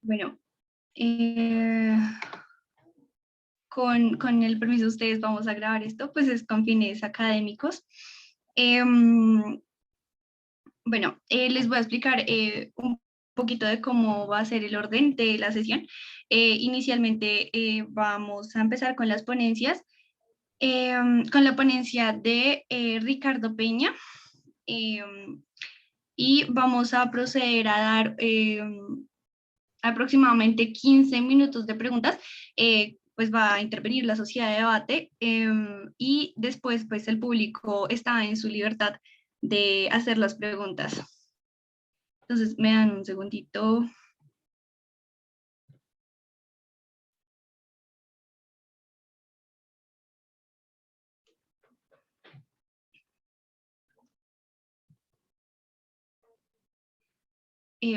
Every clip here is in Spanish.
Bueno, eh, con el permiso de ustedes vamos a grabar esto, pues es con fines académicos. Bueno, les voy a explicar un poquito de cómo va a ser el orden de la sesión. Inicialmente vamos a empezar con las ponencias, con la ponencia de Ricardo Peña, y vamos a proceder a dar aproximadamente 15 minutos de preguntas. Pues va a intervenir la sociedad de debate, y después pues el público está en su libertad de hacer las preguntas. Entonces, me dan un segundito.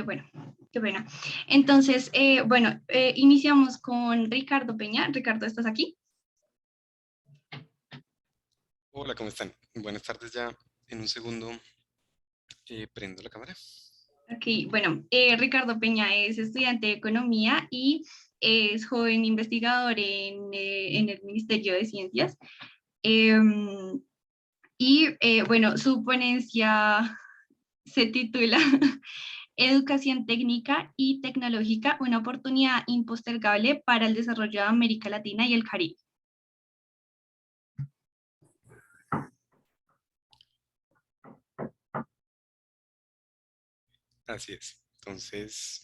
Bueno, qué pena. Entonces, bueno, iniciamos con Ricardo Peña. Ricardo, ¿estás aquí? Hola, ¿cómo están? Buenas tardes ya. En un segundo prendo la cámara. Ok, bueno, Ricardo Peña es estudiante de Economía y es joven investigador en el Ministerio de Ciencias. Y bueno, su ponencia se titula Educación técnica y tecnológica, una oportunidad impostergable para el desarrollo de América Latina y el Caribe. Así es. Entonces,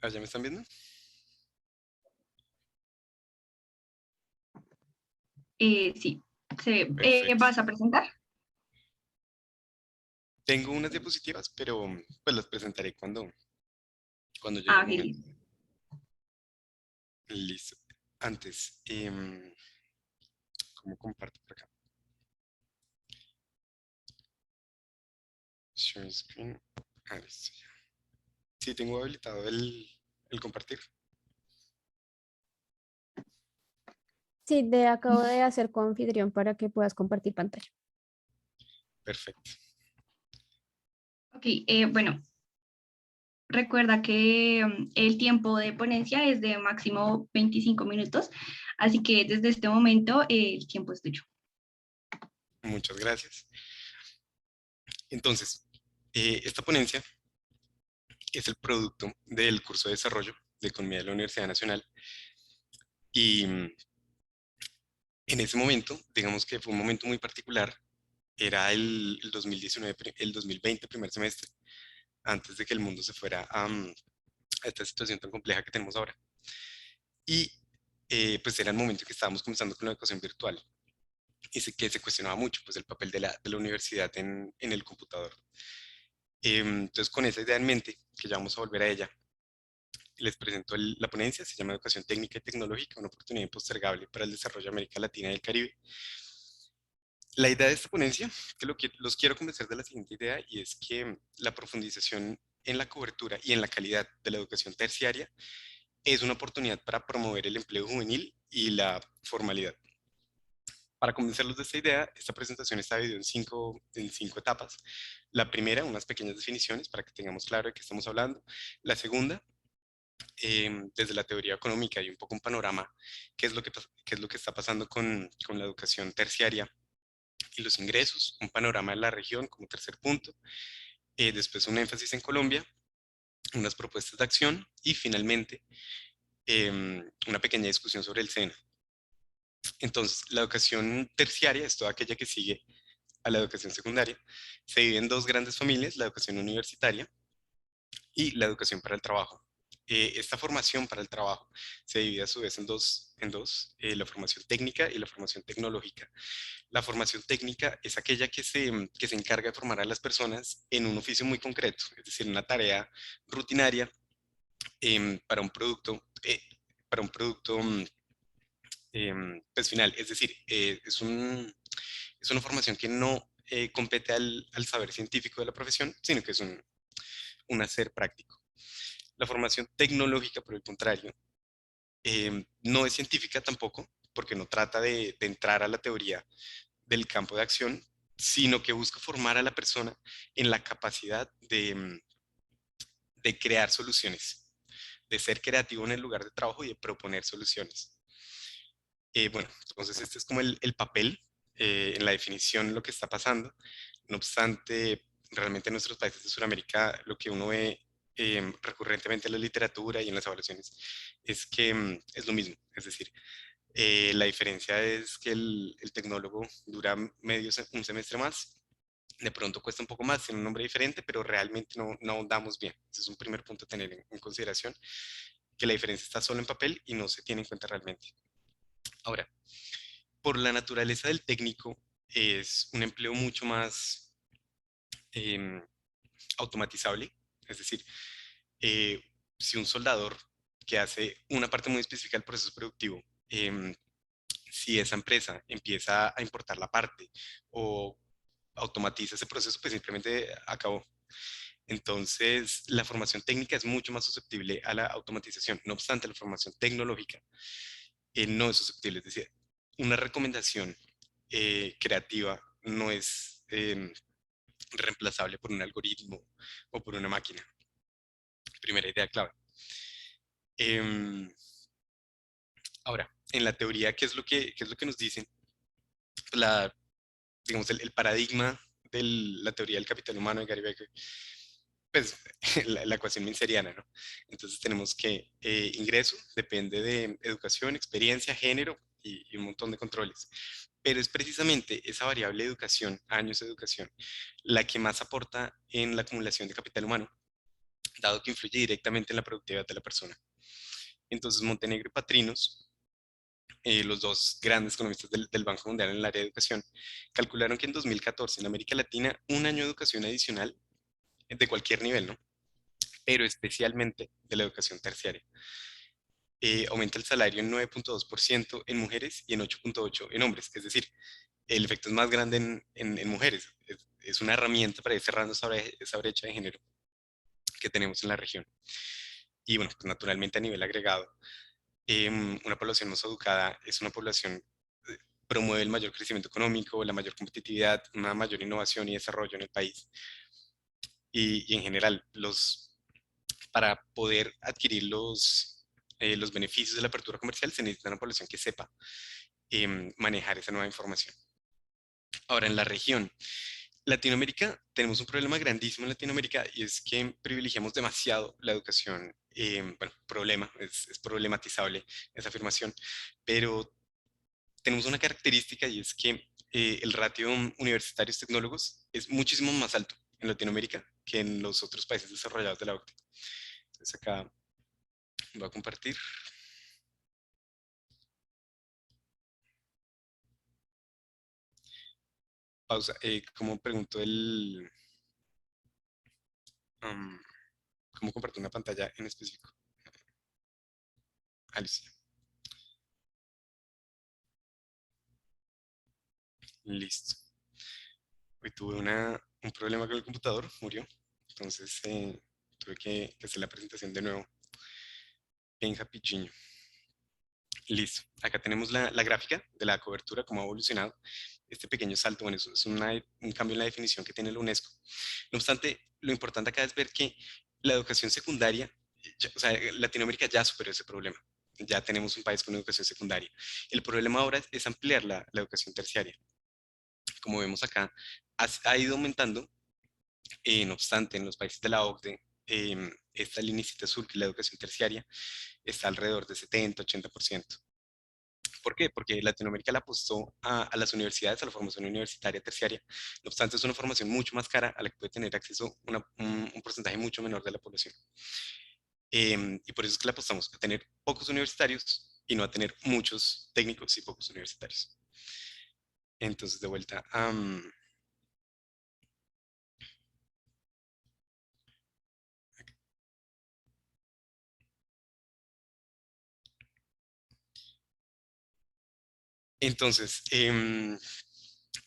¿ya me están viendo? Sí, se ve. Perfecto. ¿Vas a presentar? Tengo unas diapositivas, pero pues las presentaré cuando llegue Ah, el ok, momento. listo. Listo. Antes, ¿cómo comparto por acá? Share screen. Ah, listo. Sí, tengo habilitado el compartir. Sí, te acabo de hacer coanfitrión para que puedas compartir pantalla. Perfecto. Ok, bueno, recuerda que el tiempo de ponencia es de máximo 25 minutos, así que desde este momento el tiempo es tuyo. Muchas gracias. Entonces, esta ponencia es el producto del curso de desarrollo de economía de la Universidad Nacional y en ese momento, digamos que fue un momento muy particular, era el 2019, el 2020, primer semestre, antes de que el mundo se fuera a esta situación tan compleja que tenemos ahora. Y pues era el momento en que estábamos comenzando con la educación virtual y que se cuestionaba mucho pues el papel de la universidad en el computador. Entonces con esa idea en mente, que ya vamos a volver a ella, les presento la ponencia, se llama Educación Técnica y Tecnológica, una oportunidad impostergable para el desarrollo de América Latina y el Caribe. La idea de esta ponencia, los quiero convencer de la siguiente idea, y es que la profundización en la cobertura y en la calidad de la educación terciaria es una oportunidad para promover el empleo juvenil y la formalidad. Para convencerlos de esta idea, esta presentación está dividida en cinco etapas. La primera, unas pequeñas definiciones para que tengamos claro de qué estamos hablando. La segunda, desde la teoría económica y un poco un panorama, qué es lo que está pasando con la educación terciaria y los ingresos, un panorama de la región como tercer punto, después un énfasis en Colombia, unas propuestas de acción y finalmente una pequeña discusión sobre el SENA. Entonces, la educación terciaria es toda aquella que sigue a la educación secundaria. Se divide en dos grandes familias, la educación universitaria y la educación para el trabajo. Esta formación para el trabajo se divide a su vez en dos, la formación técnica y la formación tecnológica. La formación técnica es aquella que se encarga de formar a las personas en un oficio muy concreto, es decir, una tarea rutinaria para un producto pues final. Es decir, es una formación que no compete al saber científico de la profesión, sino que es un hacer práctico. La formación tecnológica, por el contrario, no es científica tampoco, porque no trata de entrar a la teoría del campo de acción, sino que busca formar a la persona en la capacidad de crear soluciones, de ser creativo en el lugar de trabajo y de proponer soluciones. Bueno, entonces este es como el papel en la definición de lo que está pasando. No obstante, realmente en nuestros países de Sudamérica lo que uno ve recurrentemente en la literatura y en las evaluaciones es que es lo mismo. Es decir, la diferencia es que el tecnólogo dura un semestre más, de pronto cuesta un poco más, tiene un nombre diferente, pero realmente no ahondamos bien. Ese es un primer punto a tener en consideración, que la diferencia está solo en papel y no se tiene en cuenta realmente. Ahora, por la naturaleza del técnico, es un empleo mucho más em, automatizable. Es decir, eh, si un soldador que hace una parte muy específica del proceso productivo, si esa empresa empieza a importar la parte o automatiza ese proceso, pues simplemente acabó. Entonces, la formación técnica es mucho más susceptible a la automatización. No obstante, la formación tecnológica no es susceptible. Es decir, una recomendación creativa no es reemplazable por un algoritmo o por una máquina. Primera idea clave. Em, Ahora, en la teoría, qué es lo que nos dicen? La, digamos, el paradigma de la teoría del capital humano de Gary Becker, pues la ecuación minseriana, ¿no? Entonces tenemos que ingreso depende de educación, experiencia, género y un montón de controles. Pero es precisamente esa variable de educación, años de educación, la que más aporta en la acumulación de capital humano, dado que influye directamente en la productividad de la persona. Entonces Montenegro y Patrinos, los dos grandes economistas del Banco Mundial en el área de educación, calcularon que en 2014 en América Latina un año de educación adicional de cualquier nivel, ¿no? Pero especialmente de la educación terciaria. Aumenta el salario en 9.2% en mujeres y en 8.8% en hombres. Es decir, el efecto es más grande en mujeres. Es una herramienta para ir cerrando esa brecha de género que tenemos en la región. Y bueno, pues naturalmente a nivel agregado, una población más educada es una población promueve el mayor crecimiento económico, la mayor competitividad, una mayor innovación y desarrollo en el país. Y en general, para poder adquirir los beneficios de la apertura comercial se necesita una población que sepa manejar esa nueva información. Ahora, en la región, Latinoamérica, tenemos un problema grandísimo en Latinoamérica y es que privilegiamos demasiado la educación. Bueno, problema, es problematizable esa afirmación, pero tenemos una característica y es que el ratio universitarios tecnólogos es muchísimo más alto en Latinoamérica que en los otros países desarrollados de la OCDE. Entonces acá voy a compartir. Pausa. ¿Cómo pregunto um, cómo comparto una pantalla en específico? Alicia. Listo. Hoy tuve un problema con el computador, murió. Entonces tuve que hacer la presentación de nuevo en Happy. Listo. Acá tenemos la gráfica de la cobertura, cómo ha evolucionado. Este pequeño salto, bueno, eso es un cambio en la definición que tiene la UNESCO. No obstante, lo importante acá es ver que la educación secundaria, o sea, Latinoamérica ya superó ese problema. Ya tenemos un país con educación secundaria. El problema ahora es ampliar la educación terciaria. Como vemos acá, ha ido aumentando. No obstante, en los países de la OCDE, esta lineecita azul, que es la educación terciaria, está alrededor de 70-80%. ¿Por qué? Porque Latinoamérica le apostó a las universidades, a la formación universitaria terciaria. No obstante, es una formación mucho más cara a la que puede tener acceso un porcentaje mucho menor de la población. Y por eso es que le apostamos a tener pocos universitarios y no a tener muchos técnicos y pocos universitarios. Entonces, de vuelta a... entonces,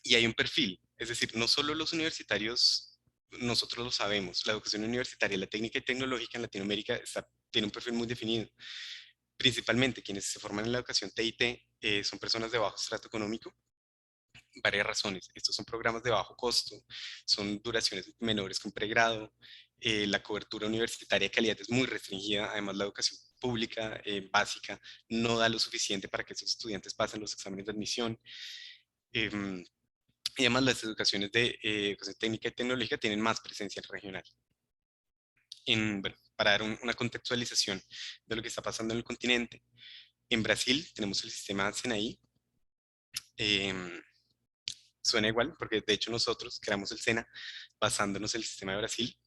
y hay un perfil, es decir, no solo los universitarios, nosotros lo sabemos, la educación universitaria, la técnica y tecnológica en Latinoamérica tiene un perfil muy definido. Principalmente quienes se forman en la educación TIT son personas de bajo estrato económico, varias razones. Estos son programas de bajo costo, son duraciones menores que un pregrado, la cobertura universitaria de calidad es muy restringida, además la educación pública básica no da lo suficiente para que esos estudiantes pasen los exámenes de admisión. em, y además las educaciones de educación técnica y tecnológica tienen más presencia regional. Bueno, para dar una contextualización de lo que está pasando en el continente, en Brasil tenemos el sistema SENAI. em, Suena igual, porque de hecho nosotros creamos el SENA basándonos en el sistema de Brasil.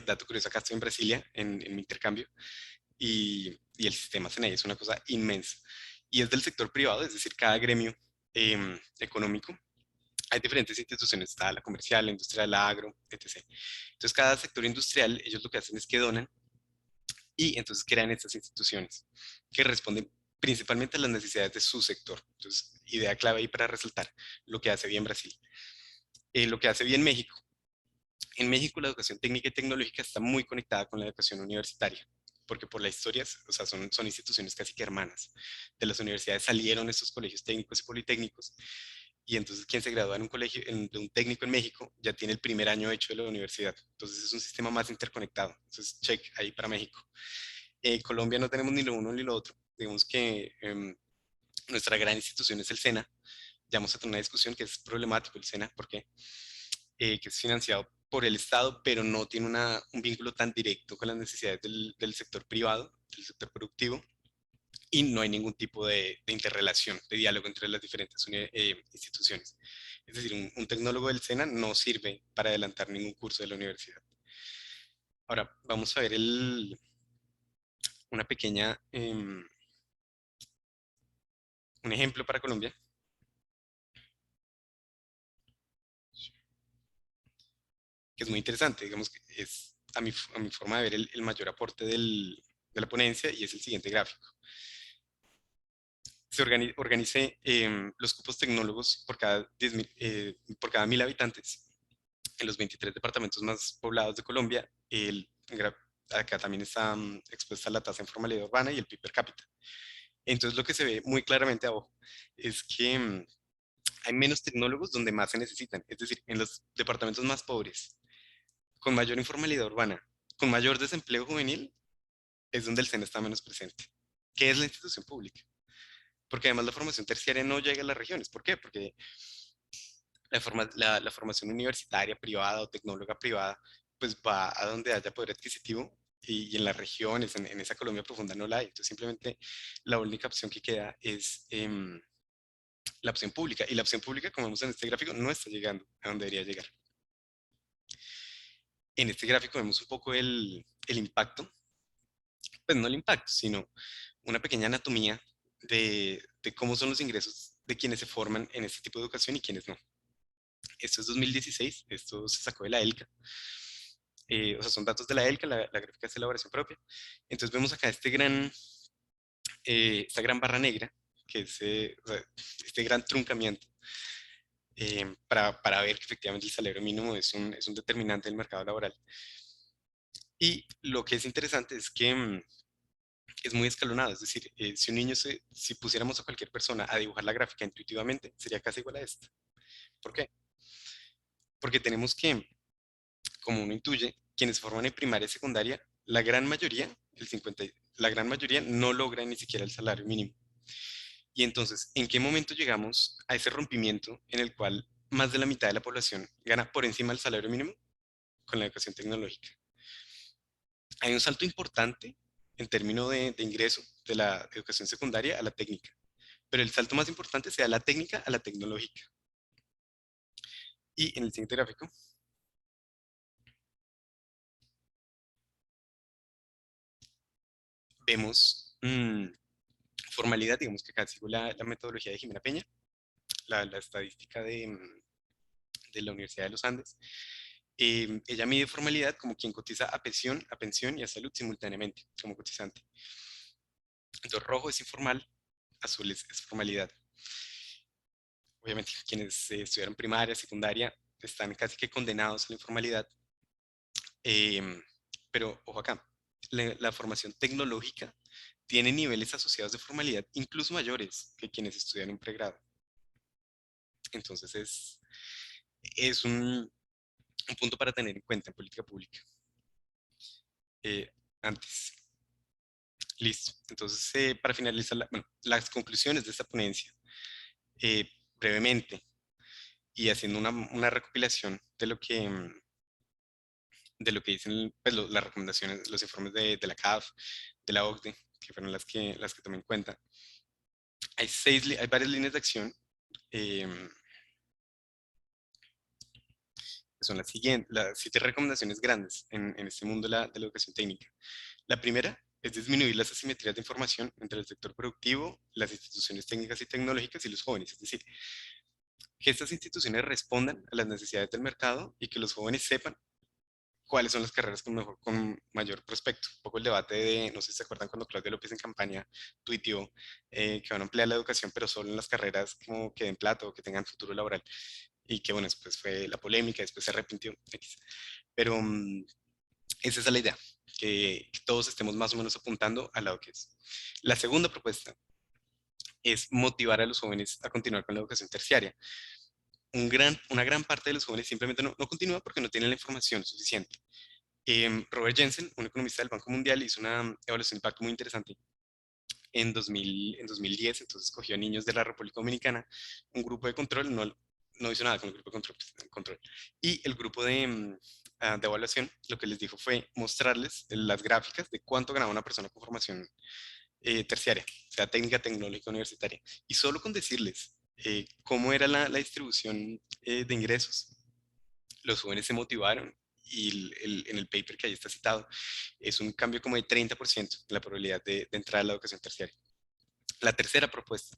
Dato curioso, acá estoy en Brasilia en mi intercambio y el sistema SENAI es una cosa inmensa. Y es del sector privado, es decir, cada gremio económico. Hay diferentes instituciones, está la comercial, la industrial, la agro, etc. Entonces, cada sector industrial, ellos lo que hacen es que donan y entonces crean estas instituciones que responden principalmente a las necesidades de su sector. Entonces, idea clave ahí para resaltar lo que hace bien Brasil. Lo que hace bien México. En México la educación técnica y tecnológica está muy conectada con la educación universitaria, porque por la historia, o sea, son instituciones casi que hermanas. De las universidades salieron estos colegios técnicos y politécnicos, y entonces quien se gradúa en un colegio, de un técnico en México, ya tiene el primer año hecho de la universidad. Entonces es un sistema más interconectado. Entonces, check ahí para México. Colombia no tenemos ni lo uno ni lo otro. Digamos que nuestra gran institución es el SENA. Ya vamos a tener una discusión que es problemático el SENA, ¿por qué? Que es financiado por el Estado, pero no tiene un vínculo tan directo con las necesidades del sector privado, del sector productivo, y no hay ningún tipo de interrelación, de diálogo entre las diferentes instituciones. Es decir, un tecnólogo del SENA no sirve para adelantar ningún curso de la universidad. Ahora, vamos a ver una pequeña, un ejemplo para Colombia, que es muy interesante, digamos que es a mi forma de ver el mayor aporte de la ponencia y es el siguiente gráfico. Organicé los cupos tecnólogos por cada 1000 habitantes en los 23 departamentos más poblados de Colombia. Acá también está expuesta la tasa de informalidad urbana y el PIB per cápita. Entonces lo que se ve muy claramente abajo es que hay menos tecnólogos donde más se necesitan, es decir, en los departamentos más pobres, con mayor informalidad urbana, con mayor desempleo juvenil, es donde el SENA está menos presente, que es la institución pública. Porque además la formación terciaria no llega a las regiones. ¿Por qué? Porque la formación universitaria privada o tecnóloga privada, pues va a donde haya poder adquisitivo y en las regiones, en esa Colombia profunda no la hay. Entonces simplemente la única opción que queda es la opción pública. Y la opción pública, como vemos en este gráfico, no está llegando a donde debería llegar. En este gráfico vemos un poco el impacto, pues no el impacto, sino una pequeña anatomía de cómo son los ingresos de quienes se forman en este tipo de educación y quienes no. Esto es 2016, esto se sacó de la ELCA. O sea, son datos de la ELCA, la gráfica es elaboración propia. Entonces vemos acá esta gran barra negra, que es o sea, este gran truncamiento, para ver que efectivamente el salario mínimo es un determinante del mercado laboral. Y lo que es interesante es que es muy escalonado, es decir, si un niño, si pusiéramos a cualquier persona a dibujar la gráfica intuitivamente, sería casi igual a esta. ¿Por qué? Porque tenemos que, como uno intuye, quienes se forman en primaria y secundaria, la gran mayoría, la gran mayoría no logra ni siquiera el salario mínimo. Y entonces, ¿en qué momento llegamos a ese rompimiento en el cual más de la mitad de la población gana por encima del salario mínimo? Con la educación tecnológica. Hay un salto importante en términos de ingreso de la educación secundaria a la técnica, pero el salto más importante sea la técnica a la tecnológica. Y en el siguiente gráfico vemos formalidad, digamos que acá sigo la metodología de Jimena Peña, la estadística de la Universidad de los Andes. Ella mide formalidad como quien cotiza a pensión y a salud simultáneamente, como cotizante. Entonces, rojo es informal, azul es formalidad. Obviamente, quienes estudiaron primaria, secundaria, están casi que condenados a la informalidad. Pero, ojo acá, la formación tecnológica tiene niveles asociados de formalidad incluso mayores que quienes estudian un pregrado. Entonces es un punto para tener en cuenta en política pública. Antes. Listo. Entonces, para finalizar, bueno, las conclusiones de esta ponencia, brevemente, y haciendo una recopilación de lo que dicen pues, las recomendaciones, los informes de la CAF, de la OCDE, que fueron las que tomé en cuenta. Hay varias líneas de acción, que son las 7 recomendaciones grandes en este mundo de la educación técnica. La primera es disminuir las asimetrías de información entre el sector productivo, las instituciones técnicas y tecnológicas y los jóvenes, es decir, que estas instituciones respondan a las necesidades del mercado y que los jóvenes sepan cuáles son las carreras con mayor prospecto. Un poco el debate de, no sé si se acuerdan cuando Claudia López en campaña tuiteó que van a ampliar la educación, pero solo en las carreras como que den plata o que tengan futuro laboral. Y que bueno, después fue la polémica, después se arrepintió. Pero esa es la idea, que todos estemos más o menos apuntando al lado que es. La segunda propuesta es motivar a los jóvenes a continuar con la educación terciaria. Una gran parte de los jóvenes simplemente no continúa porque no tienen la información suficiente. Robert Jensen, un economista del Banco Mundial, hizo una evaluación de impacto muy interesante en 2010, entonces cogió a niños de la República Dominicana, un grupo de control, no hizo nada con el grupo de control. Y el grupo de evaluación, lo que les dijo fue mostrarles las gráficas de cuánto ganaba una persona con formación terciaria, o sea, técnica, tecnológica, universitaria. Y solo con decirles cómo era la distribución de ingresos, los jóvenes se motivaron y en el paper que ahí está citado, es un cambio como de 30% en la probabilidad de entrar a la educación terciaria. La tercera propuesta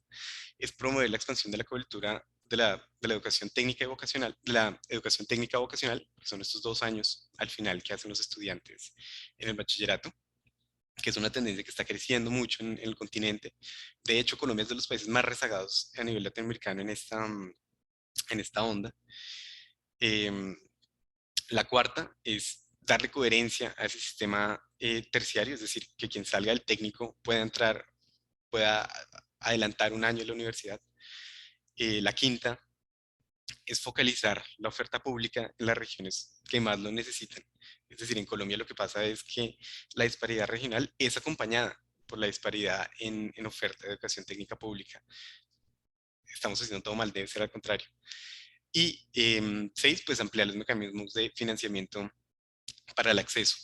es promover la expansión de la cobertura de la educación técnica y vocacional, de la educación técnica vocacional, que son estos 2 años al final que hacen los estudiantes en el bachillerato, que es una tendencia que está creciendo mucho en el continente. De hecho, Colombia es de los países más rezagados a nivel latinoamericano en esta onda. Em, la cuarta es darle coherencia a ese sistema terciario, es decir, que quien salga del técnico pueda adelantar un año en la universidad. La quinta es focalizar la oferta pública en las regiones que más lo necesitan. Es decir, en Colombia lo que pasa es que la disparidad regional es acompañada por la disparidad en oferta de educación técnica pública. Estamos haciendo todo mal, debe ser al contrario. Y 6, pues ampliar los mecanismos de financiamiento para el acceso.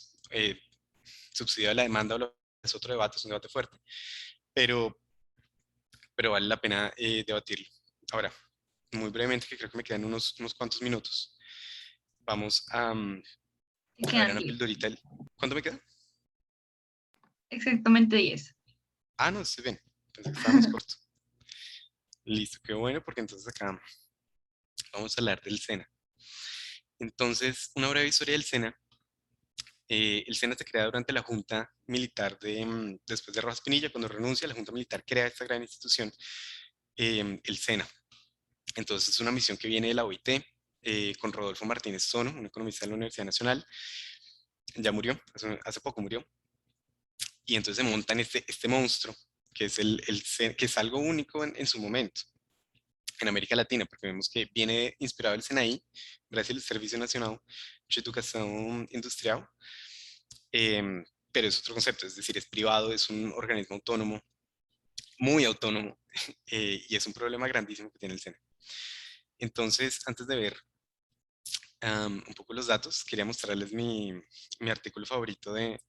Subsidio a la demanda es otro debate, es un debate fuerte, pero, pero vale la pena debatirlo. Ahora, muy brevemente, que creo que me quedan unos cuantos minutos, vamos Te a ver quedan una 10. pildorita. ¿Cuánto me queda? Exactamente 10. Ah, no, estoy bien. Pensé que estábamos cortos. Listo, qué bueno, porque entonces acá vamos a hablar del SENA. Entonces, una breve historia del SENA. El SENA se crea durante la Junta Militar después de Rojas Pinilla, cuando renuncia, la Junta Militar crea esta gran institución, el SENA. Entonces, es una misión que viene de la OIT, con Rodolfo Martínez Sono, un economista de la Universidad Nacional. Ya murió, hace poco murió. Y entonces se montan este monstruo, que es, que es algo único en su momento en América Latina, porque vemos que viene inspirado el SENAI, Brasil, el Servicio Nacional de Educación Industrial, pero es otro concepto, es decir, es privado, es un organismo autónomo, muy autónomo, y es un problema grandísimo que tiene el SENA. Entonces, antes de ver un poco los datos, quería mostrarles mi artículo favorito eh,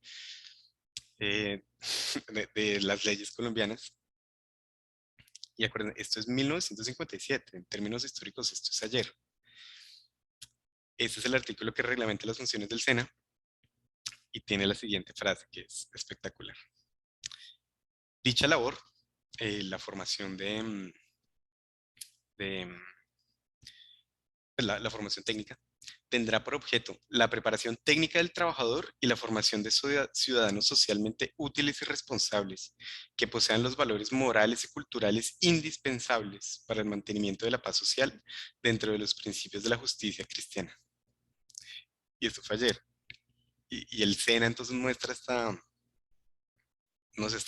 de las leyes colombianas. Y acuérdense, esto es 1957, en términos históricos esto es ayer. Este es el artículo que reglamenta las funciones del SENA y tiene la siguiente frase que es espectacular. Dicha labor, la formación pues, la formación técnica, tendrá por objeto la preparación técnica del trabajador y la formación de ciudadanos socialmente útiles y responsables, que posean los valores morales y culturales indispensables para el mantenimiento de la paz social dentro de los principios de la justicia cristiana. Y esto fue ayer. Y el SENA entonces muestra esta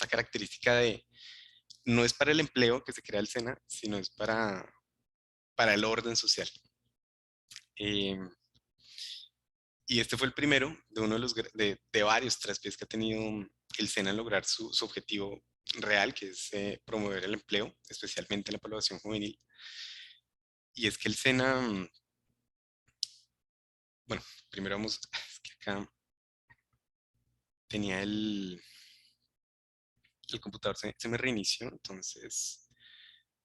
característica de, no es para el empleo que se crea el SENA, sino es para el orden social. Eh, y este fue el primero de uno de los de varios traspiés que ha tenido el SENA en lograr su objetivo real, que es promover el empleo, especialmente la población juvenil. Y es que el SENA, bueno, primero vamos, es que acá tenía el computador, se me reinició, entonces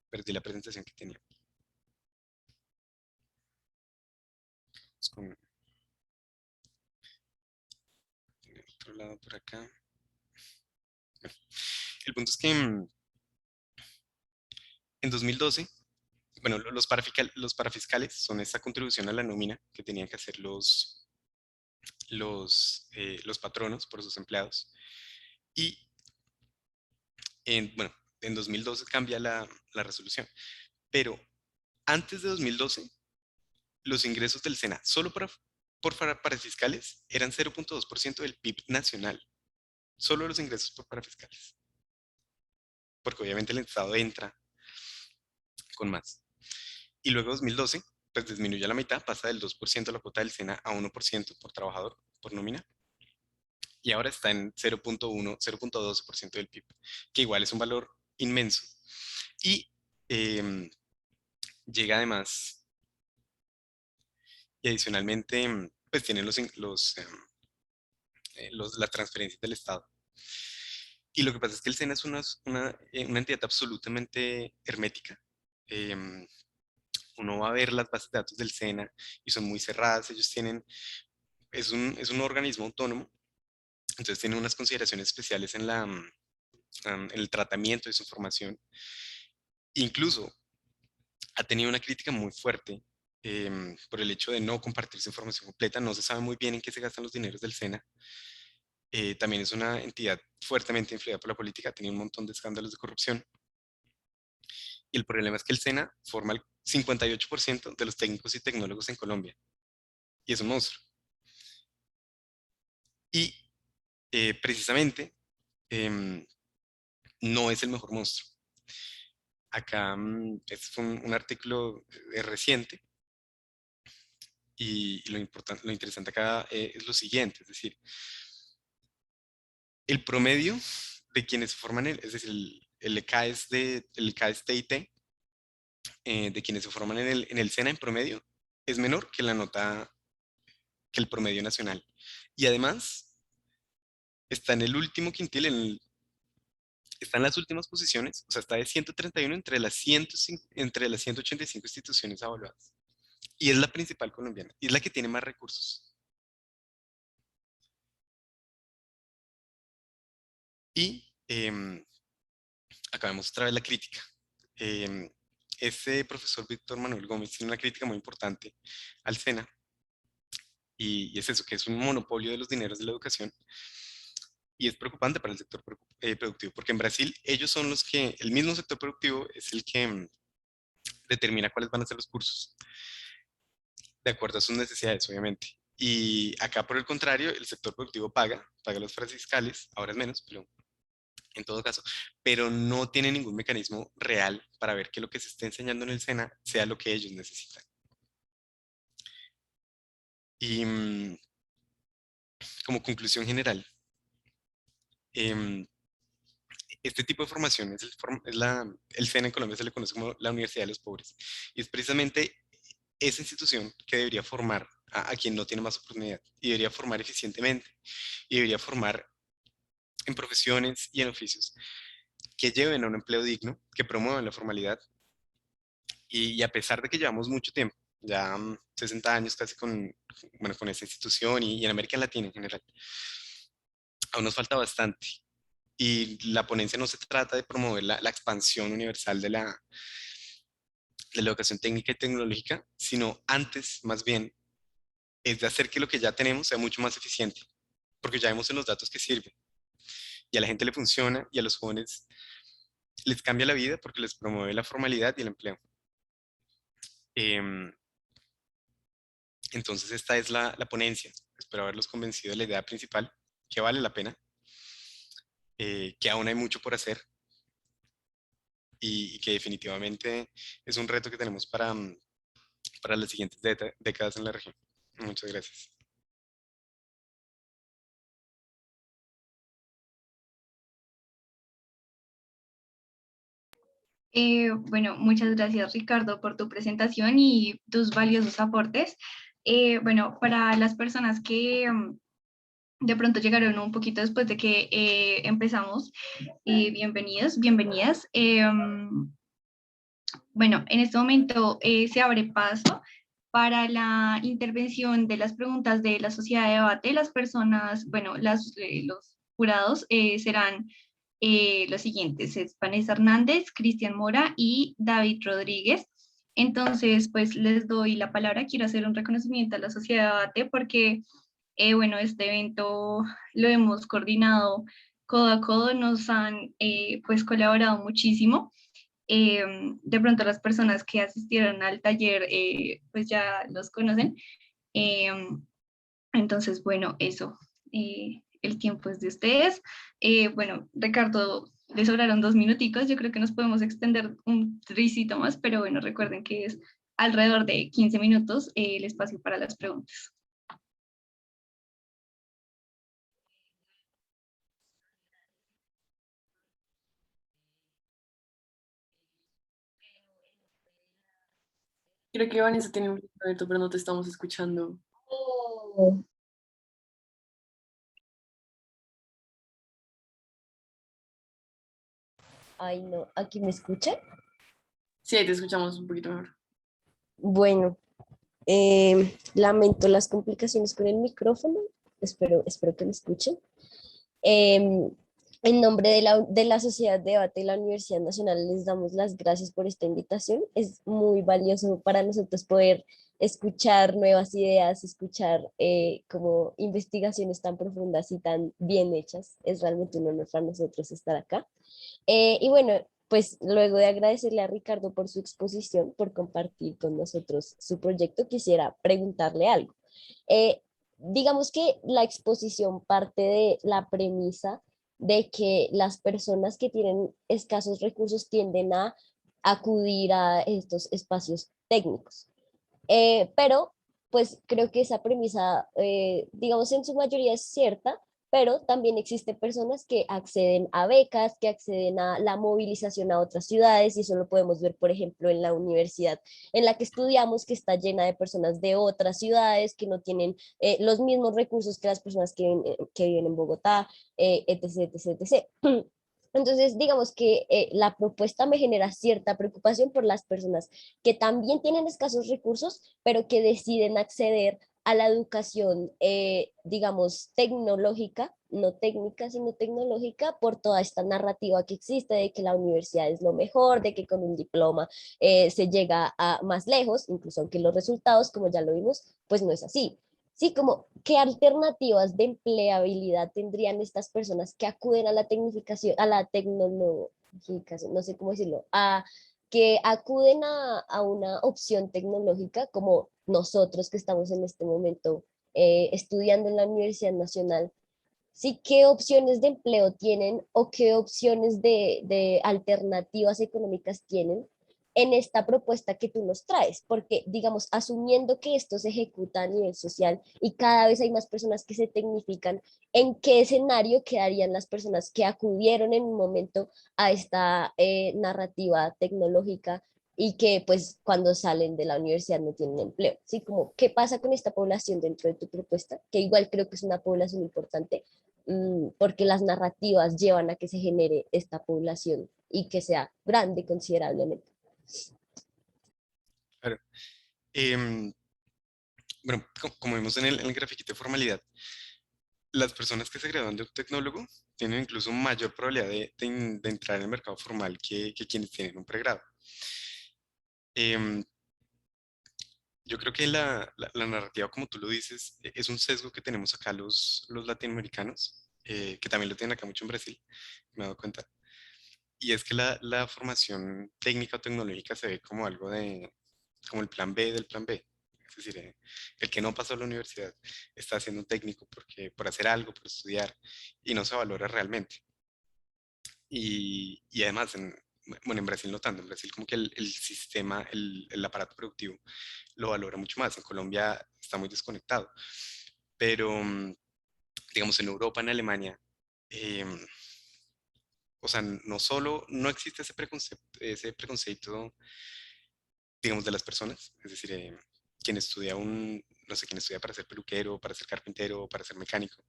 perdí la presentación que tenía. Vamos con el otro lado por acá. Bueno, el punto es que en 2012, bueno, los parafiscales son esta contribución a la nómina que tenían que hacer los patronos por sus empleados. Y bueno, en 2012 cambia la resolución. Pero antes de 2012, los ingresos del SENA solo por parafiscales eran 0.2% del PIB nacional. Solo los ingresos por parafiscales. Porque obviamente el Estado entra con más. Y luego 2012, pues disminuye a la mitad, pasa del 2% la cuota del SENA a 1% por trabajador, por nómina. Y ahora está en 0.1, 0.12% del PIB, que igual es un valor inmenso. Y llega además, y adicionalmente, pues tienen las transferencias del Estado. Y lo que pasa es que el SENA es una entidad absolutamente hermética. Em, Uno va a ver las bases de datos del SENA y son muy cerradas. Ellos tienen, es un organismo autónomo, entonces tienen unas consideraciones especiales en el tratamiento de su información. Incluso ha tenido una crítica muy fuerte por el hecho de no compartir su información completa. No se sabe muy bien en qué se gastan los dineros del SENA. También es una entidad fuertemente influida por la política, ha tenido un montón de escándalos de corrupción. Y el problema es que el SENA forma el 58% de los técnicos y tecnólogos en Colombia. Y es un monstruo. Y precisamente em, no es el mejor monstruo. Acá es un artículo reciente y lo interesante acá es lo siguiente, es decir, el promedio de quienes se forman, es decir, el ECAES, el ECAES TIT, de quienes se forman en el SENA en promedio, es menor que la nota, que el promedio nacional. Y además, está en el último quintil, está en las últimas posiciones, o sea, está de 131 entre las 185 instituciones evaluadas. Y es la principal colombiana, y es la que tiene más recursos. Y acá vemos otra vez la crítica. Em, Este profesor Víctor Manuel Gómez tiene una crítica muy importante al SENA, y es eso, que es un monopolio de los dineros de la educación, y es preocupante para el sector productivo, porque en Brasil ellos son los que, el mismo sector productivo es el que determina cuáles van a ser los cursos, de acuerdo a sus necesidades, obviamente. Y acá, por el contrario, el sector productivo paga los fiscales, ahora es menos, pero en todo caso, pero no tiene ningún mecanismo real para ver que lo que se esté enseñando en el SENA sea lo que ellos necesitan. Y como conclusión general, em, este tipo de formación el SENA en Colombia se le conoce como la Universidad de los Pobres. Y es precisamente esa institución que debería formar a quien no tiene más oportunidad y debería formar eficientemente y debería formar en profesiones y en oficios que lleven a un empleo digno, que promuevan la formalidad y a pesar de que llevamos mucho tiempo, ya 60 años casi bueno, con esta institución y en América Latina en general, aún nos falta bastante. Y la ponencia no se trata de promover la expansión universal de la educación técnica y tecnológica, sino antes, más bien, es de hacer que lo que ya tenemos sea mucho más eficiente, porque ya vemos en los datos que sirve, y a la gente le funciona, y a los jóvenes les cambia la vida porque les promueve la formalidad y el empleo. Em, entonces, esta es la ponencia. Espero haberlos convencido de la idea principal, que vale la pena, que aún hay mucho por hacer, y que definitivamente es un reto que tenemos para las siguientes décadas en la región. Muchas gracias. Bueno, muchas gracias Ricardo por tu presentación y tus valiosos aportes. Bueno, para las personas que de pronto llegaron un poquito después de que empezamos, bienvenidos, bienvenidas. Bueno, en este momento se abre paso para la intervención de las preguntas de la sociedad de debate. Las personas, bueno, los jurados serán los siguientes: es Vanessa Hernández, Cristian Mora y David Rodríguez. Entonces, pues les doy la palabra. Quiero hacer un reconocimiento a la sociedad de debate porque, bueno, este evento lo hemos coordinado codo a codo, nos han pues colaborado muchísimo. De pronto las personas que asistieron al taller pues ya los conocen. Eh, entonces, bueno, eso, el tiempo es de ustedes. Bueno, Ricardo, le sobraron 2 minuticos, yo creo que nos podemos extender un tricito más, pero bueno, recuerden que es alrededor de 15 minutos el espacio para las preguntas. Creo que Vanessa tiene un micrófono abierto, pero no te estamos escuchando. Oh, ay, no, ¿aquí me escuchan? Sí, ahí te escuchamos un poquito mejor. Bueno, lamento las complicaciones con el micrófono. Espero que me escuchen. Em, en nombre de la Sociedad de Debate de la Universidad Nacional, les damos las gracias por esta invitación. Es muy valioso para nosotros poder escuchar nuevas ideas, escuchar como investigaciones tan profundas y tan bien hechas. Es realmente un honor para nosotros estar acá. Y bueno, pues luego de agradecerle a Ricardo por su exposición, por compartir con nosotros su proyecto, quisiera preguntarle algo. Eh, digamos que la exposición parte de la premisa de que las personas que tienen escasos recursos tienden a acudir a estos espacios técnicos. Pero pues creo que esa premisa, digamos, en su mayoría es cierta, pero también existen personas que acceden a becas, que acceden a la movilización a otras ciudades, y eso lo podemos ver, por ejemplo, en la universidad en la que estudiamos, que está llena de personas de otras ciudades que no tienen los mismos recursos que las personas que viven en Bogotá, etc., etc., etc. Entonces, digamos que la propuesta me genera cierta preocupación por las personas que también tienen escasos recursos, pero que deciden acceder a la educación, digamos, tecnológica, no técnica, sino tecnológica, por toda esta narrativa que existe de que la universidad es lo mejor, de que con un diploma se llega a más lejos, incluso aunque los resultados, como ya lo vimos, pues no es así. Sí, como qué alternativas de empleabilidad tendrían estas personas que acuden a la tecnificación, a la tecnologicación, no sé cómo decirlo, que acuden a una opción tecnológica como nosotros que estamos en este momento estudiando en la Universidad Nacional. Sí, qué opciones de empleo tienen o qué opciones de alternativas económicas tienen en esta propuesta que tú nos traes, porque digamos, asumiendo que esto se ejecuta a nivel social y cada vez hay más personas que se tecnifican, ¿en qué escenario quedarían las personas que acudieron en un momento a esta narrativa tecnológica y que pues cuando salen de la universidad no tienen empleo? ¿Sí? Como, ¿qué pasa con esta población dentro de tu propuesta? Que igual creo que es una población importante, porque las narrativas llevan a que se genere esta población y que sea grande considerablemente. Claro. Em, bueno, como vemos en el grafiquito de formalidad, las personas que se gradúan de un tecnólogo tienen incluso mayor probabilidad de entrar en el mercado formal que quienes tienen un pregrado. Em, yo creo que la narrativa, como tú lo dices, es un sesgo que tenemos acá los latinoamericanos, que también lo tienen acá mucho en Brasil, me he dado cuenta. Y es que la formación técnica o tecnológica se ve como algo como el plan B del plan B. Es decir, el que no pasó a la universidad está haciendo un técnico por hacer algo, por estudiar, y no se valora realmente. Y además, bueno, en Brasil no tanto, en Brasil como que el sistema, el aparato productivo lo valora mucho más. En Colombia está muy desconectado, pero digamos en Europa, en Alemania, em, o sea, no solo no existe ese preconcepto, digamos, de las personas, es decir, quien estudia no sé, quien estudia para ser peluquero, para ser carpintero, para ser mecánico,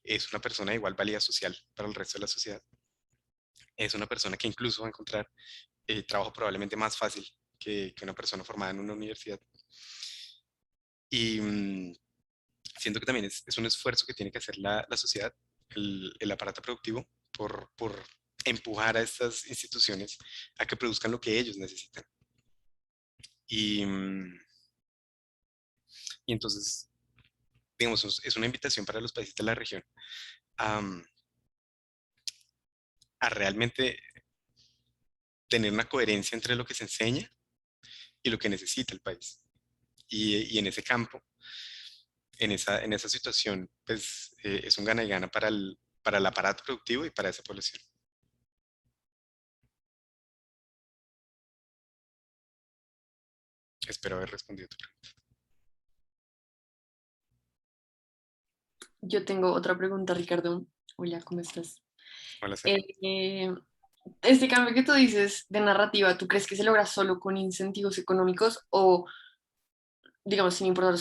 es una persona de igual valía social para el resto de la sociedad. Es una persona que incluso va a encontrar trabajo probablemente más fácil que una persona formada en una universidad. Y siento que también es un esfuerzo que tiene que hacer la sociedad, el aparato productivo, por empujar a estas instituciones a que produzcan lo que ellos necesitan. Y, y entonces, digamos, es una invitación para los países de la región a, a realmente tener una coherencia entre lo que se enseña y lo que necesita el país. Y en ese campo, en esa situación, pues es un gana y gana para el aparato productivo y para esa población. Espero haber respondido tu pregunta. Yo tengo otra pregunta, Ricardo. Hola, ¿cómo estás? Hola, Sara. Eh, este cambio que tú dices de narrativa, ¿tú crees que se logra solo con incentivos económicos o, digamos, sin importar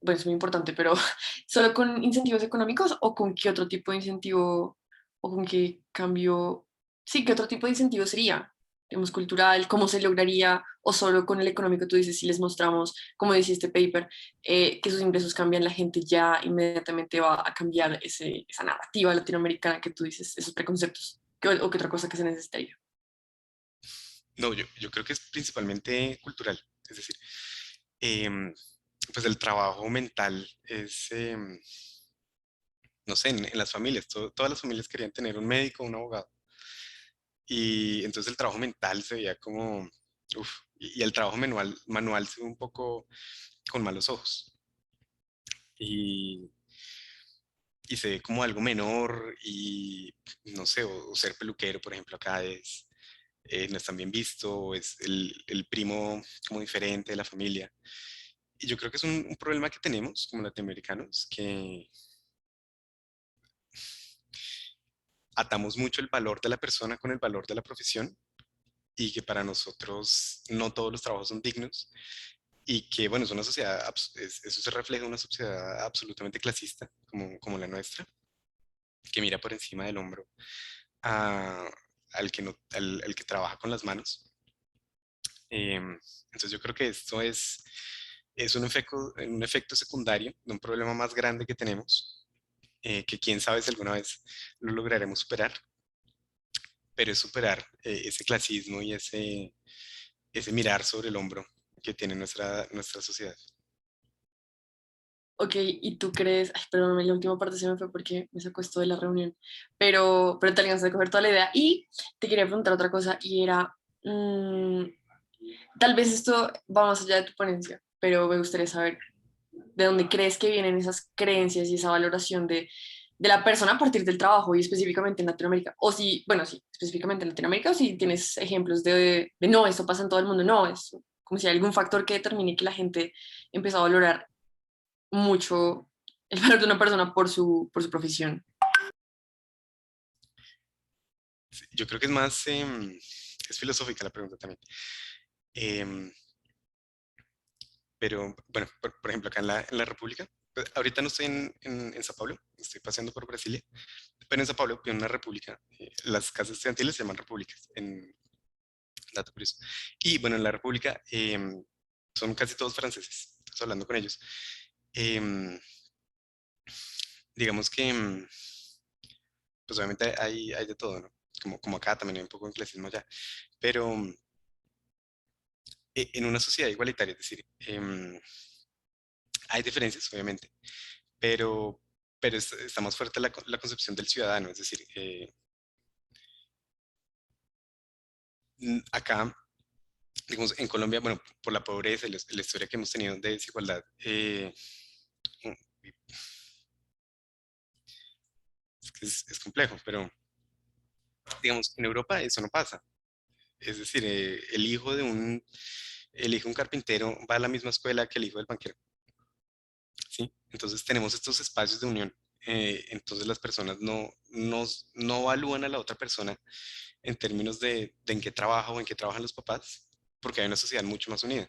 bueno, es muy importante, pero solo con incentivos económicos o con qué otro tipo de incentivo o con qué cambio, sí, qué otro tipo de incentivo sería, digamos, cultural, cómo se lograría o solo con el económico, tú dices, si les mostramos, como dice este paper, que sus ingresos cambian, la gente ya inmediatamente va a cambiar esa narrativa latinoamericana que tú dices, esos preconceptos, o qué otra cosa que se necesitaría. No, yo creo que es principalmente cultural. Es decir, em, pues el trabajo mental es, no sé, en las familias, todas las familias querían tener un médico, un abogado. Y entonces el trabajo mental se veía como, uf, y el trabajo manual se ve un poco con malos ojos. Y, y se ve como algo menor y, no sé, o ser peluquero, por ejemplo, acá no es tan bien visto, o es el primo como diferente de la familia. Y yo creo que es un problema que tenemos como latinoamericanos, que atamos mucho el valor de la persona con el valor de la profesión y que para nosotros no todos los trabajos son dignos y que, bueno, es una sociedad, eso se refleja en una sociedad absolutamente clasista como la nuestra, que mira por encima del hombro a- al que, no, al que trabaja con las manos. Entonces yo creo que esto es un efecto secundario de un problema más grande que tenemos, que quién sabe si alguna vez lo lograremos superar, pero es superar ese clasismo y ese mirar sobre el hombro que tiene nuestra sociedad. Ok, ¿y tú crees? Ay, perdóname, la última parte se me fue porque me sacó esto de la reunión, pero te alcanzé a coger toda la idea. Y te quería preguntar otra cosa y era, mm, tal vez esto va más allá de tu ponencia, pero me gustaría saber de dónde crees que vienen esas creencias y esa valoración de la persona a partir del trabajo y específicamente en Latinoamérica. O si, bueno, sí, específicamente en Latinoamérica, o si tienes ejemplos de no, esto pasa en todo el mundo, no, es como si hay algún factor que determine que la gente empezó a valorar mucho el valor de una persona por su profesión. Sí, yo creo que es filosófica la pregunta también. Em, pero, bueno, por ejemplo, acá en la República, pues, ahorita no estoy en Sao Paulo, estoy paseando por Brasilia, pero en Sao Paulo, en una república, las casas estudiantiles se llaman repúblicas, dato curioso. Y bueno, en la república son casi todos franceses, estoy hablando con ellos. Em, digamos que, pues obviamente hay de todo, ¿no? Como acá también hay un poco de clasismo allá, pero en una sociedad igualitaria, es decir, hay diferencias, obviamente, pero está más fuerte la concepción del ciudadano, es decir, acá, digamos, en Colombia, bueno, por la pobreza y la historia que hemos tenido de desigualdad, mm, es complejo, pero digamos, en Europa eso no pasa. Es decir, el hijo de un carpintero va a la misma escuela que el hijo del banquero, ¿sí? Entonces tenemos estos espacios de unión. Entonces las personas no evalúan a la otra persona en términos de en qué trabaja o en qué trabajan los papás, porque hay una sociedad mucho más unida.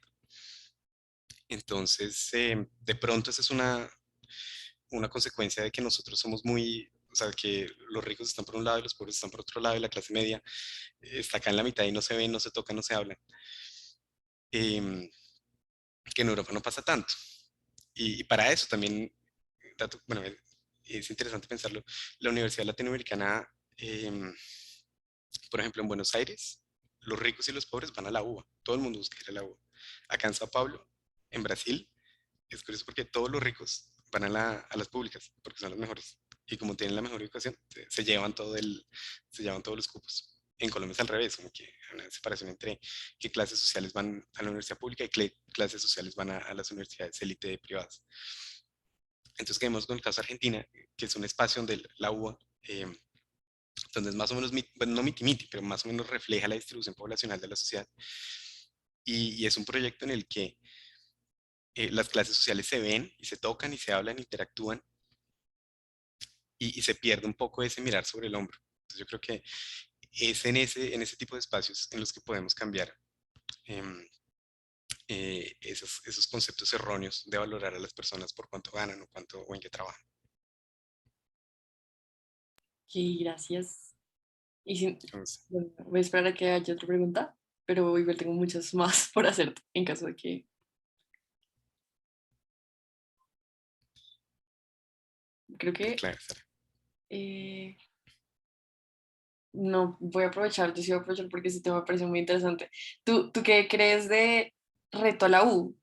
Entonces, de pronto esa es una consecuencia de que nosotros somos muy, o sea, que los ricos están por un lado y los pobres están por otro lado y la clase media está acá en la mitad y no se ven, no se tocan, no se hablan. Em, que en Europa no pasa tanto. Y para eso también, bueno, es interesante pensarlo, la Universidad Latinoamericana, por ejemplo, en Buenos Aires, los ricos y los pobres van a la UBA, todo el mundo busca ir a la UBA. Acá en Sao Paulo, en Brasil, es curioso porque todos los ricos van a las públicas, porque son las mejores. Y como tienen la mejor educación, se llevan todos los cupos. En Colombia es al revés, como que hay una separación entre qué clases sociales van a la universidad pública y qué clases sociales van a las universidades élite privadas. Entonces, quedemos con el caso de Argentina, que es un espacio donde la UBA, donde es más o menos, bueno, no miti-miti, pero más o menos refleja la distribución poblacional de la sociedad. Y es un proyecto en el que las clases sociales se ven y se tocan y se hablan, interactúan y se pierde un poco ese mirar sobre el hombro. Entonces yo creo que es en ese tipo de espacios en los que podemos cambiar em, esos conceptos erróneos de valorar a las personas por cuánto ganan o, o en qué trabajan. Ok, gracias. Y Entonces, bueno, voy a esperar a que haya otra pregunta, pero igual tengo muchas más por hacerte en caso de que creo que claro, Sara. eh, no voy a aprovechar, yo sí voy a aprovechar porque ese tema me parece muy interesante. ¿Tú qué crees de Reto a la U?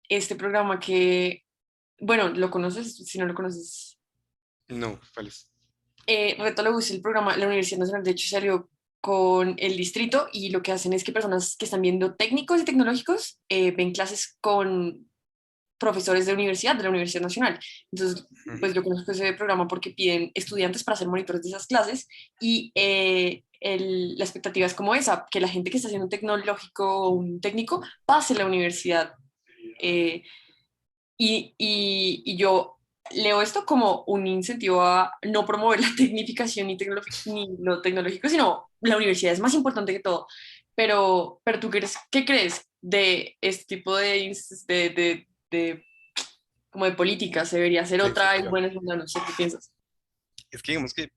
Este programa que, bueno, ¿lo conoces? Si no lo conoces, No, ¿cuál es? Reto a la U es el programa, la Universidad Nacional de hecho salió con el distrito y lo que hacen es que personas que están viendo técnicos y tecnológicos ven clases con profesores de universidad, de la Universidad Nacional. Entonces, pues yo conozco ese programa porque piden estudiantes para ser monitores de esas clases y la expectativa es como esa, que la gente que está haciendo un tecnológico o un técnico pase a la universidad. Eh, y yo leo esto como un incentivo a no promover la tecnificación ni lo tecnológico, sino la universidad es más importante que todo. Pero ¿tú qué crees de este tipo de como de política? ¿Se debería hacer De otra? ¿Es incentiva. buena? No sé qué piensas. Es que digamos que,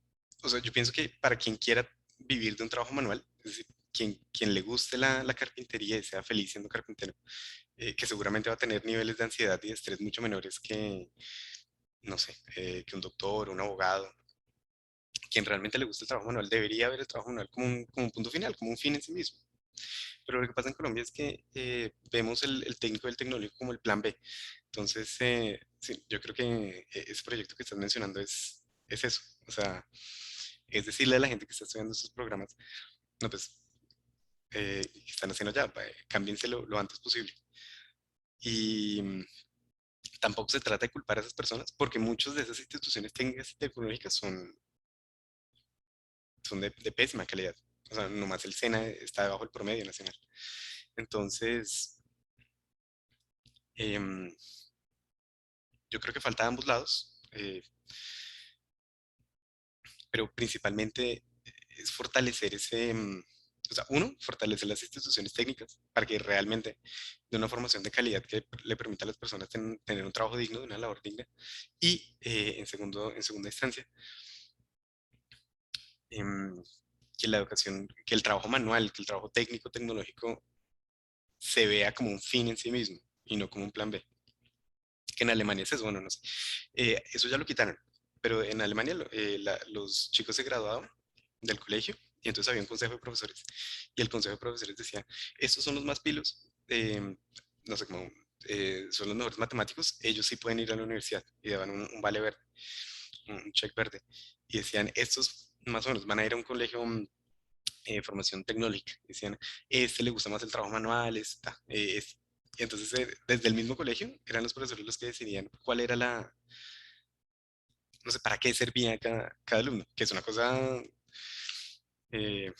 o sea, yo pienso que para quien quiera vivir de un trabajo manual, es decir, quien le guste la carpintería y sea feliz siendo carpintero, que seguramente va a tener niveles de ansiedad y de estrés mucho menores que, no sé, que un doctor, un abogado. Quien realmente le gusta el trabajo manual debería ver el trabajo manual como un punto final, como un fin en sí mismo. Pero lo que pasa en Colombia es que vemos el técnico y el tecnológico como el plan B. Entonces, sí, yo creo que ese proyecto que estás mencionando es eso. O sea, es decirle a la gente que está estudiando estos programas, no, pues, que están haciendo ya, cámbiense lo antes posible. Y tampoco se trata de culpar a esas personas, porque muchas de esas instituciones técnicas y tecnológicas son de pésima calidad. O sea, nomás el SENA está debajo del promedio nacional. Entonces, em, yo creo que falta de ambos lados, pero principalmente es fortalecer o sea, uno, fortalecer las instituciones técnicas para que realmente de una formación de calidad que le permita a las personas tener un trabajo digno, de una labor digna. Y en segunda instancia, em, que la educación, que el trabajo manual, que el trabajo técnico, tecnológico, se vea como un fin en sí mismo y no como un plan B. Que en Alemania es eso, bueno, no sé. Eso ya lo quitaron, pero en Alemania los chicos se graduaban del colegio y entonces había un consejo de profesores y el consejo de profesores decía, estos son los más pilos, no sé cómo, son los mejores matemáticos, ellos sí pueden ir a la universidad y daban un vale verde, un check verde y decían, estos más o menos van a ir a un colegio formación tecnológica. Decían, este le gusta más el trabajo manual, y entonces, desde el mismo colegio, eran los profesores los que decidían cuál era no sé, para qué servía cada alumno, que es una cosa, eh,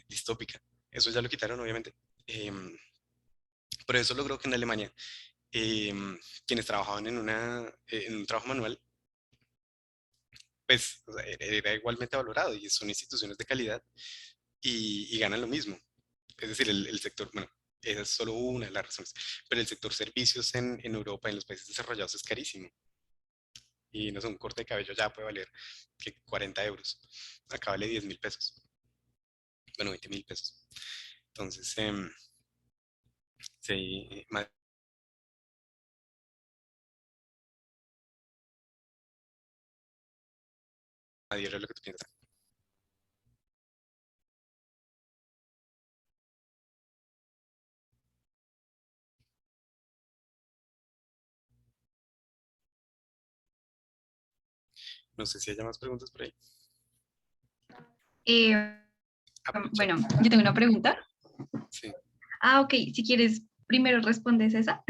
distópica. Eso ya lo quitaron, obviamente. Pero eso logró que en Alemania quienes trabajaban en un trabajo manual, pues o sea, era igualmente valorado y son instituciones de calidad y ganan lo mismo. Es decir, el sector, bueno, esa es solo una de las razones, pero el sector servicios en Europa, en los países desarrollados, es carísimo. Y no sé, un corte de cabello ya puede valer que 40 euros. Acá vale 10.000 pesos. Bueno, 20.000 pesos. Entonces, sí, Madiero es lo que tú piensas. No sé si haya más preguntas por ahí. Eh, Aprovecha. bueno, yo tengo una pregunta. Sí. Ah, ok, si quieres, primero respondes esa.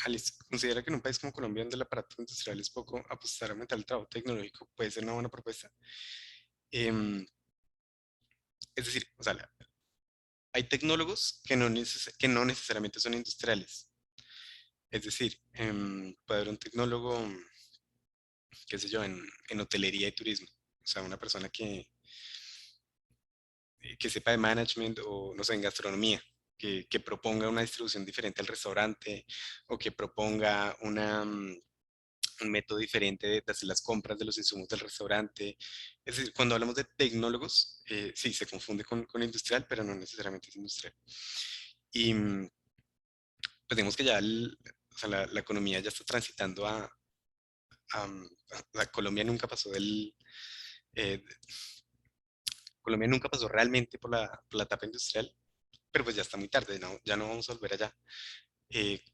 Alice, ¿considera que en un país como Colombia, donde el aparato industrial es poco, apostar a aumentar el trabajo tecnológico puede ser una buena propuesta? Em, es decir, o sea, hay tecnólogos que no necesariamente son industriales. Es decir, puede haber un tecnólogo, qué sé yo, en hotelería y turismo. O sea, una persona que sepa de management o, no sé, en gastronomía, que proponga una distribución diferente al restaurante o que proponga un método diferente de hacer las compras de los insumos del restaurante. Es decir, cuando hablamos de tecnólogos, sí, se confunde con industrial, pero no necesariamente es industrial. Y pues digamos que ya o sea, la economía ya está transitando a Colombia nunca pasó eh, Colombia nunca pasó realmente por la etapa industrial, pero pues ya está muy tarde, ¿no? Ya no vamos a volver allá. Eh,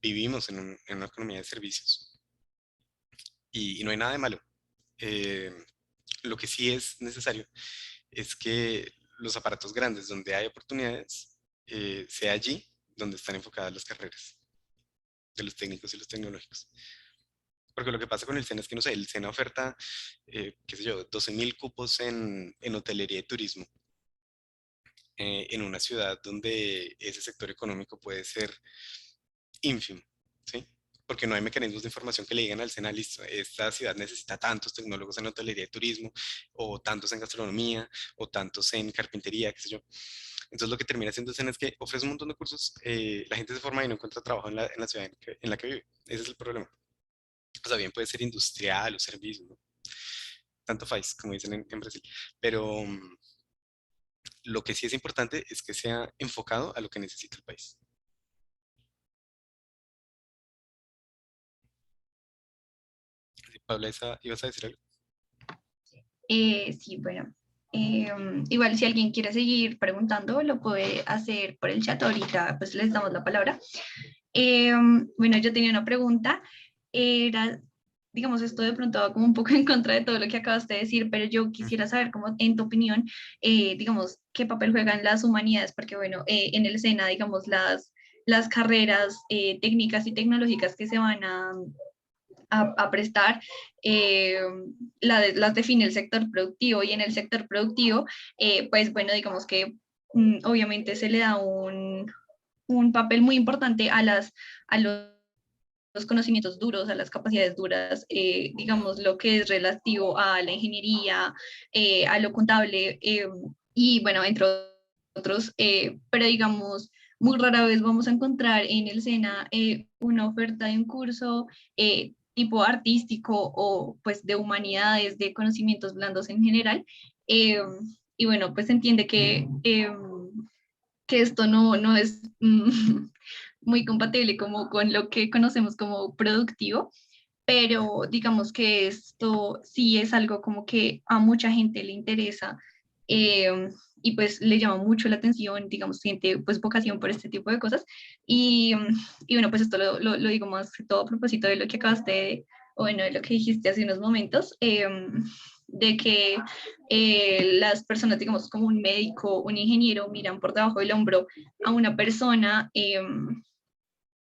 vivimos en una economía de servicios y no hay nada de malo. Eh, lo que sí es necesario es que los aparatos grandes donde hay oportunidades, sea allí donde están enfocadas las carreras de los técnicos y los tecnológicos. Porque lo que pasa con el SENA es que, no sé, el SENA oferta, qué sé yo, 12.000 cupos en hotelería y turismo, en una ciudad donde ese sector económico puede ser ínfimo, ¿sí? Porque no hay mecanismos de información que le digan al SENA, listo, esta ciudad necesita tantos tecnólogos en hotelería y turismo, o tantos en gastronomía, o tantos en carpintería, qué sé yo. Entonces lo que termina haciendo el SENA es que ofrece un montón de cursos, la gente se forma y no encuentra trabajo en la ciudad en la que vive. Ese es el problema. O sea, bien puede ser industrial o servicios, ¿no? Tanto faz, como dicen en Brasil. Pero lo que sí es importante es que sea enfocado a lo que necesita el país. Sí, Paula, ¿ibas a decir algo? Sí, bueno. Igual si alguien quiere seguir preguntando, lo puede hacer por el chat. Ahorita pues les damos la palabra. Bueno, yo tenía una pregunta. Era, digamos, esto de pronto va como un poco en contra de todo lo que acabaste de decir, pero yo quisiera saber, como en tu opinión, digamos, qué papel juegan las humanidades, porque bueno, en el SENA, digamos, las carreras técnicas y tecnológicas que se van a prestar, eh, las define el sector productivo y en el sector productivo, pues bueno, digamos que obviamente se le da un papel muy importante a los conocimientos duros, a las capacidades duras, digamos, lo que es relativo a la ingeniería, a lo contable, y bueno, entre otros, pero digamos, muy rara vez vamos a encontrar en el SENA una oferta de un curso tipo artístico o pues de humanidades, de conocimientos blandos en general. eh, y bueno, pues se entiende que esto no es muy compatible como con lo que conocemos como productivo, pero digamos que esto sí es algo como que a mucha gente le interesa, y pues le llama mucho la atención, digamos, siente pues vocación por este tipo de cosas. Y bueno, pues esto lo digo más que todo a propósito de lo que acabaste de, o bueno, de lo que dijiste hace unos momentos, de que las personas, digamos, como un médico, un ingeniero, miran por debajo del hombro a una persona,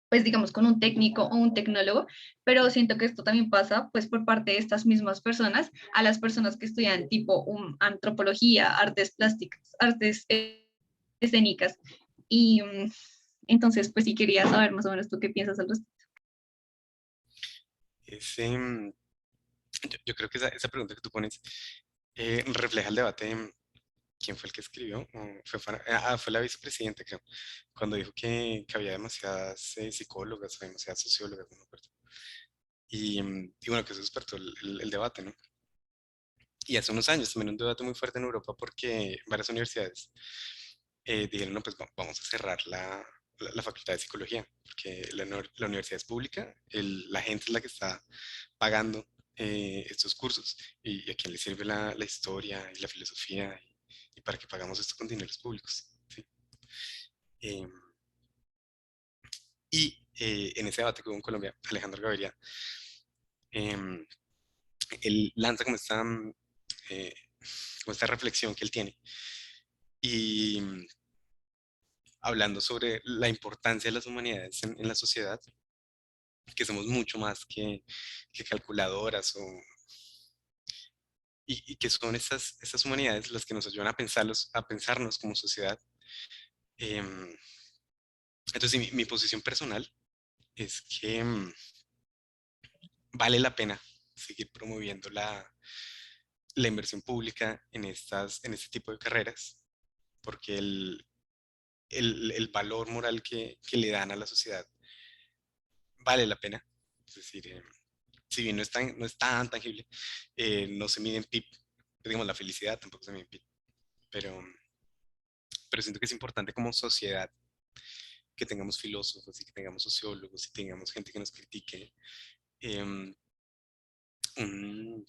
pues digamos con un técnico o un tecnólogo, pero siento que esto también pasa pues por parte de estas mismas personas a las personas que estudian tipo antropología, artes plásticas, artes escénicas. Y entonces pues sí quería saber más o menos tú qué piensas al respecto. Ese, yo creo que esa pregunta que tú pones refleja el debate. ¿Quién fue el que escribió? Fue la vicepresidenta, creo, cuando dijo que había demasiadas psicólogas o demasiadas sociólogas, no me acuerdo. Y bueno, que eso despertó el debate, ¿no? Y hace unos años también un debate muy fuerte en Europa porque varias universidades dijeron, no, pues vamos a cerrar la facultad de psicología, porque la universidad es pública, la gente es la que está pagando estos cursos y a quién le sirve la historia y la filosofía y para qué pagamos esto con dineros públicos. ¿Sí? Em, en ese debate que hubo en Colombia, Alejandro Gaviria, em, él lanza eh, como esta reflexión que él tiene y hablando sobre la importancia de las humanidades en la sociedad, que somos mucho más que calculadoras y que son estas humanidades las que nos ayudan a pensarnos como sociedad. Em, entonces, sí, mi posición personal es que vale la pena seguir promoviendo la inversión pública en este tipo de carreras, porque el valor moral que le dan a la sociedad vale la pena. Es decir, si bien no es tan tangible, no se mide en PIB, digamos, la felicidad tampoco se mide en PIB, pero, pero siento que es importante como sociedad que tengamos filósofos y que tengamos sociólogos y tengamos gente que nos critique. Em, un-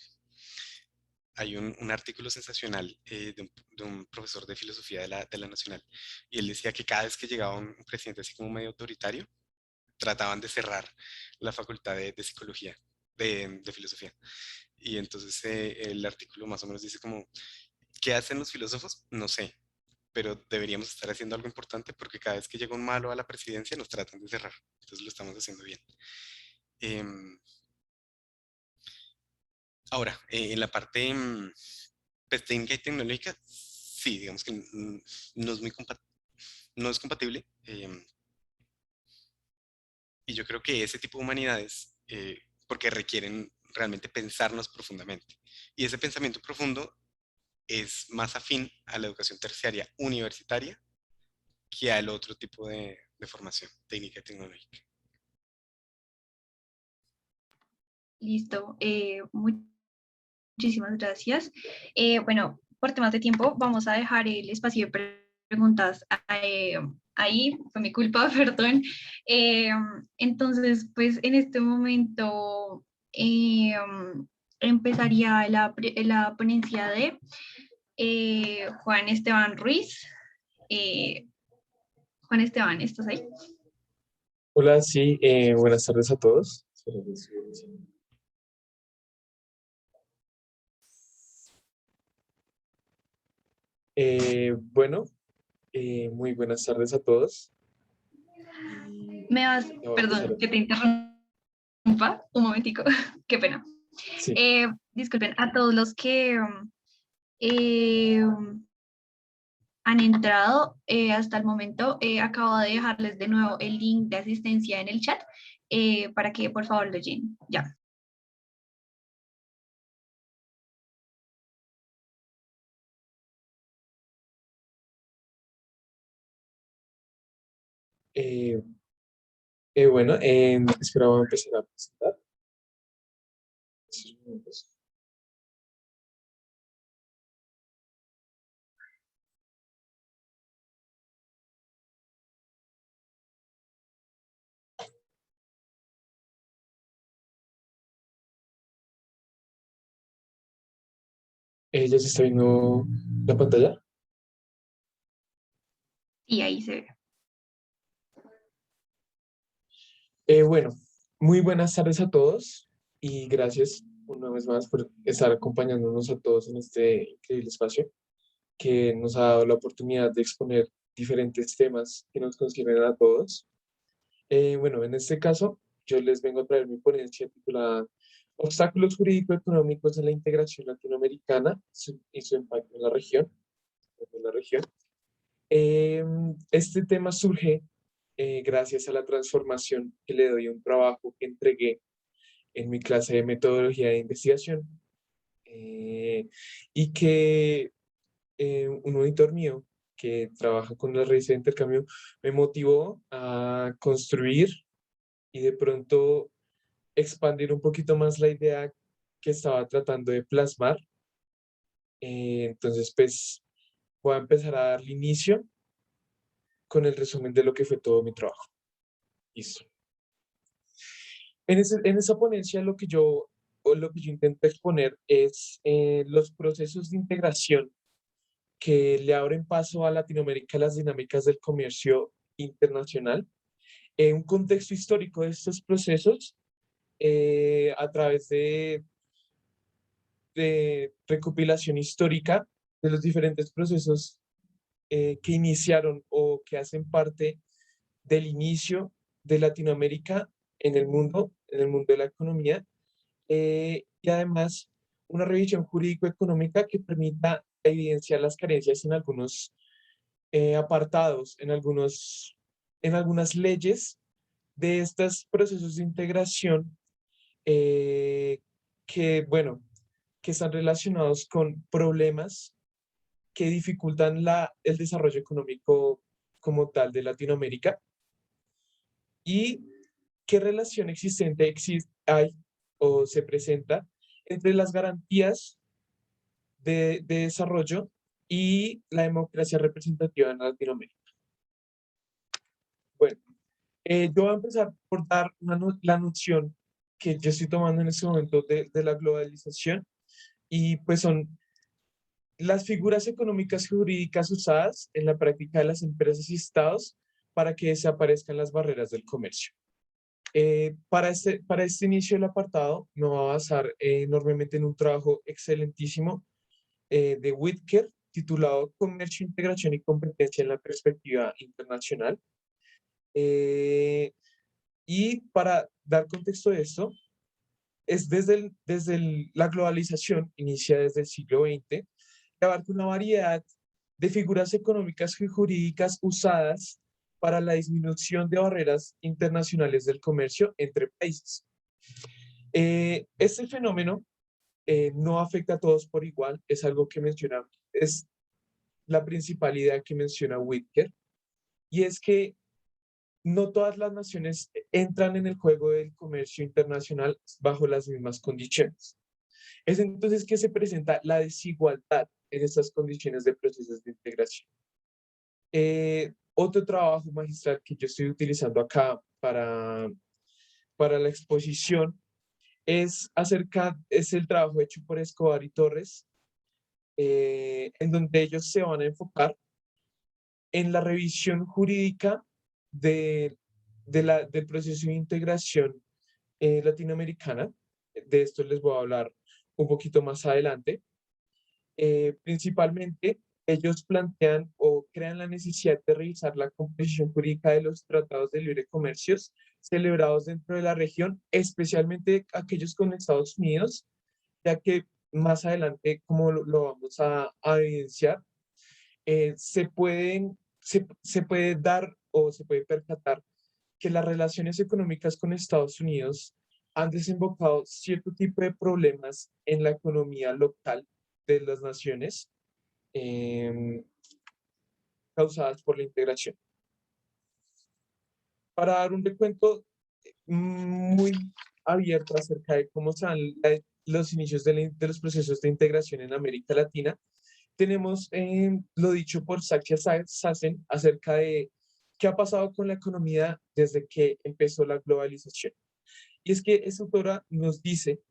Hay un artículo sensacional de un profesor de filosofía de la Nacional y él decía que cada vez que llegaba un presidente así como medio autoritario, trataban de cerrar la facultad de psicología, de filosofía. Y entonces el artículo más o menos dice como, ¿qué hacen los filósofos? No sé, pero deberíamos estar haciendo algo importante porque cada vez que llega un malo a la presidencia nos tratan de cerrar. Entonces lo estamos haciendo bien. Em, Ahora, en la parte pues, técnica y tecnológica, sí, digamos que no es no es compatible. Y yo creo que ese tipo de humanidades, porque requieren realmente pensarnos profundamente. Y ese pensamiento profundo es más afín a la educación terciaria universitaria que al otro tipo de formación técnica y tecnológica. Listo, muchísimas gracias. Bueno, por temas de tiempo vamos a dejar el espacio de preguntas ahí, fue mi culpa, perdón. Eh, entonces, pues en este momento eh, empezaría la ponencia de Juan Esteban Ruiz. Eh, Juan Esteban, ¿estás ahí? Hola, sí, buenas tardes a todos. Bueno, muy buenas tardes a todos. Me vas, Ya voy a empezar. perdón, que te interrumpa un momentico, qué pena. Sí, Disculpen a todos los que eh, han entrado hasta el momento. Acabo de dejarles de nuevo el link de asistencia en el chat para que por favor lo llenen. Ya. eh, bueno, esperaba empezar a presentar. ¿Ya se está viendo la pantalla? Y ahí se ve. Bueno, muy buenas tardes a todos y gracias una vez más por estar acompañándonos a todos en este increíble espacio que nos ha dado la oportunidad de exponer diferentes temas que nos conciernen a todos. Bueno, en este caso, yo les vengo a traer mi ponencia titulada Obstáculos jurídico-económicos en la integración latinoamericana y su impacto en la región. Este tema surge gracias a la transformación que le doy a un trabajo que entregué en mi clase de metodología de investigación y que un monitor mío que trabaja con las redes de intercambio me motivó a construir y de pronto expandir un poquito más la idea que estaba tratando de plasmar. Entonces, pues voy a empezar a darle inicio con el resumen de lo que fue todo mi trabajo. Listo. En esa ponencia lo que yo intento exponer es los procesos de integración que le abren paso a Latinoamérica a las dinámicas del comercio internacional, un contexto histórico de estos procesos a través de recopilación histórica de los diferentes procesos que iniciaron o que hacen parte del inicio de Latinoamérica en el mundo de la economía, y además una revisión jurídico-económica que permita evidenciar las carencias en algunos apartados, en algunas leyes de estos procesos de integración eh, que, bueno, que están relacionados con problemas que dificultan el desarrollo económico como tal de Latinoamérica y qué relación hay o se presenta entre las garantías de desarrollo y la democracia representativa en Latinoamérica. Bueno, yo voy a empezar por dar la noción que yo estoy tomando en este momento de la globalización y pues son las figuras económicas jurídicas usadas en la práctica de las empresas y estados para que desaparezcan las barreras del comercio. Para este inicio del apartado me voy a basar enormemente en un trabajo excelentísimo de Whitaker titulado Comercio, Integración y Competencia en la Perspectiva Internacional. Y para dar contexto de esto, es la globalización, inicia desde el siglo XX, que abarca una variedad de figuras económicas y jurídicas usadas para la disminución de barreras internacionales del comercio entre países. Este fenómeno no afecta a todos por igual, es algo que menciona, es la principal idea que menciona Whitaker, y es que no todas las naciones entran en el juego del comercio internacional bajo las mismas condiciones. Es entonces que se presenta la desigualdad en estas condiciones de procesos de integración. Otro trabajo magistral que yo estoy utilizando acá para la exposición es el trabajo hecho por Escobar y Torres, en donde ellos se van a enfocar en la revisión jurídica del proceso de integración latinoamericana. De esto les voy a hablar un poquito más adelante. Principalmente, ellos plantean o crean la necesidad de revisar la composición jurídica de los tratados de libre comercio celebrados dentro de la región, especialmente aquellos con Estados Unidos, ya que más adelante, como lo vamos a evidenciar, se puede dar o se puede percatar que las relaciones económicas con Estados Unidos han desembocado cierto tipo de problemas en la economía local de las naciones causadas por la integración. Para dar un recuento muy abierto acerca de cómo se dan los inicios de los procesos de integración en América Latina, tenemos lo dicho por Saskia Sassen acerca de qué ha pasado con la economía desde que empezó la globalización. Y es que esa autora nos dice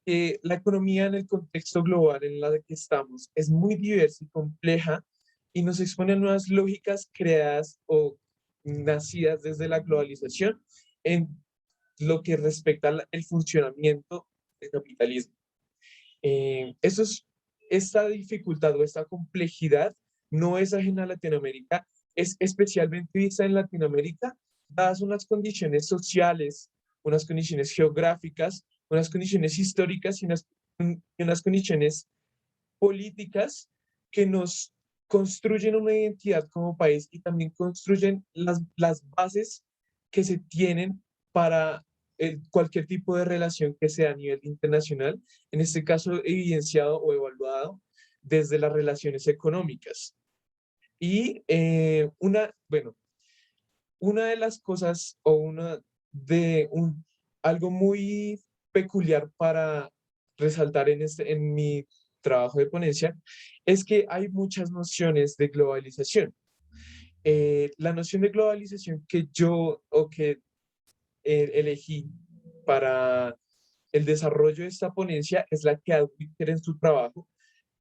que la economía en el contexto global en la que estamos es muy diversa y compleja y nos expone a nuevas lógicas creadas o nacidas desde la globalización en lo que respecta al funcionamiento del capitalismo. Esta dificultad o esta complejidad no es ajena a Latinoamérica, es especialmente vista en Latinoamérica dadas unas condiciones sociales, unas condiciones geográficas, unas condiciones históricas y unas condiciones políticas que nos construyen una identidad como país y también construyen las bases que se tienen para cualquier tipo de relación que sea a nivel internacional, en este caso evidenciado o evaluado desde las relaciones económicas. Y una de las cosas o algo muy peculiar para resaltar en mi trabajo de ponencia es que hay muchas nociones de globalización. La noción de globalización que yo o que elegí para el desarrollo de esta ponencia es la que da Wicker en su trabajo,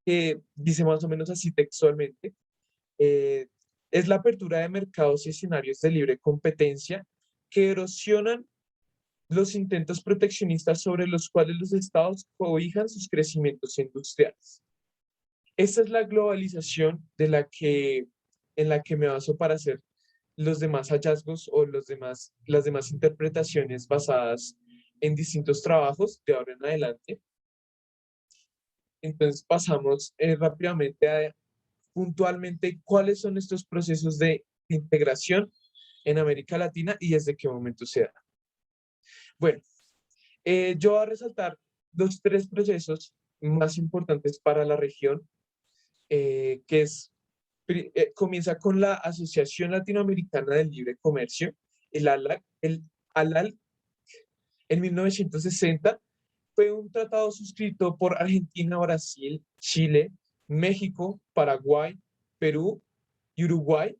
que dice más o menos así textualmente: eh, es la apertura de mercados y escenarios de libre competencia que erosionan los intentos proteccionistas sobre los cuales los estados cobijan sus crecimientos industriales. Esta es la globalización en la que me baso para hacer los demás hallazgos o las demás interpretaciones basadas en distintos trabajos de ahora en adelante. Entonces pasamos rápidamente a puntualmente cuáles son estos procesos de integración en América Latina y desde qué momento se da. Bueno, yo voy a resaltar los tres procesos más importantes para la región, comienza con la Asociación Latinoamericana del Libre Comercio, el ALAC, en 1960. Fue un tratado suscrito por Argentina, Brasil, Chile, México, Paraguay, Perú y Uruguay,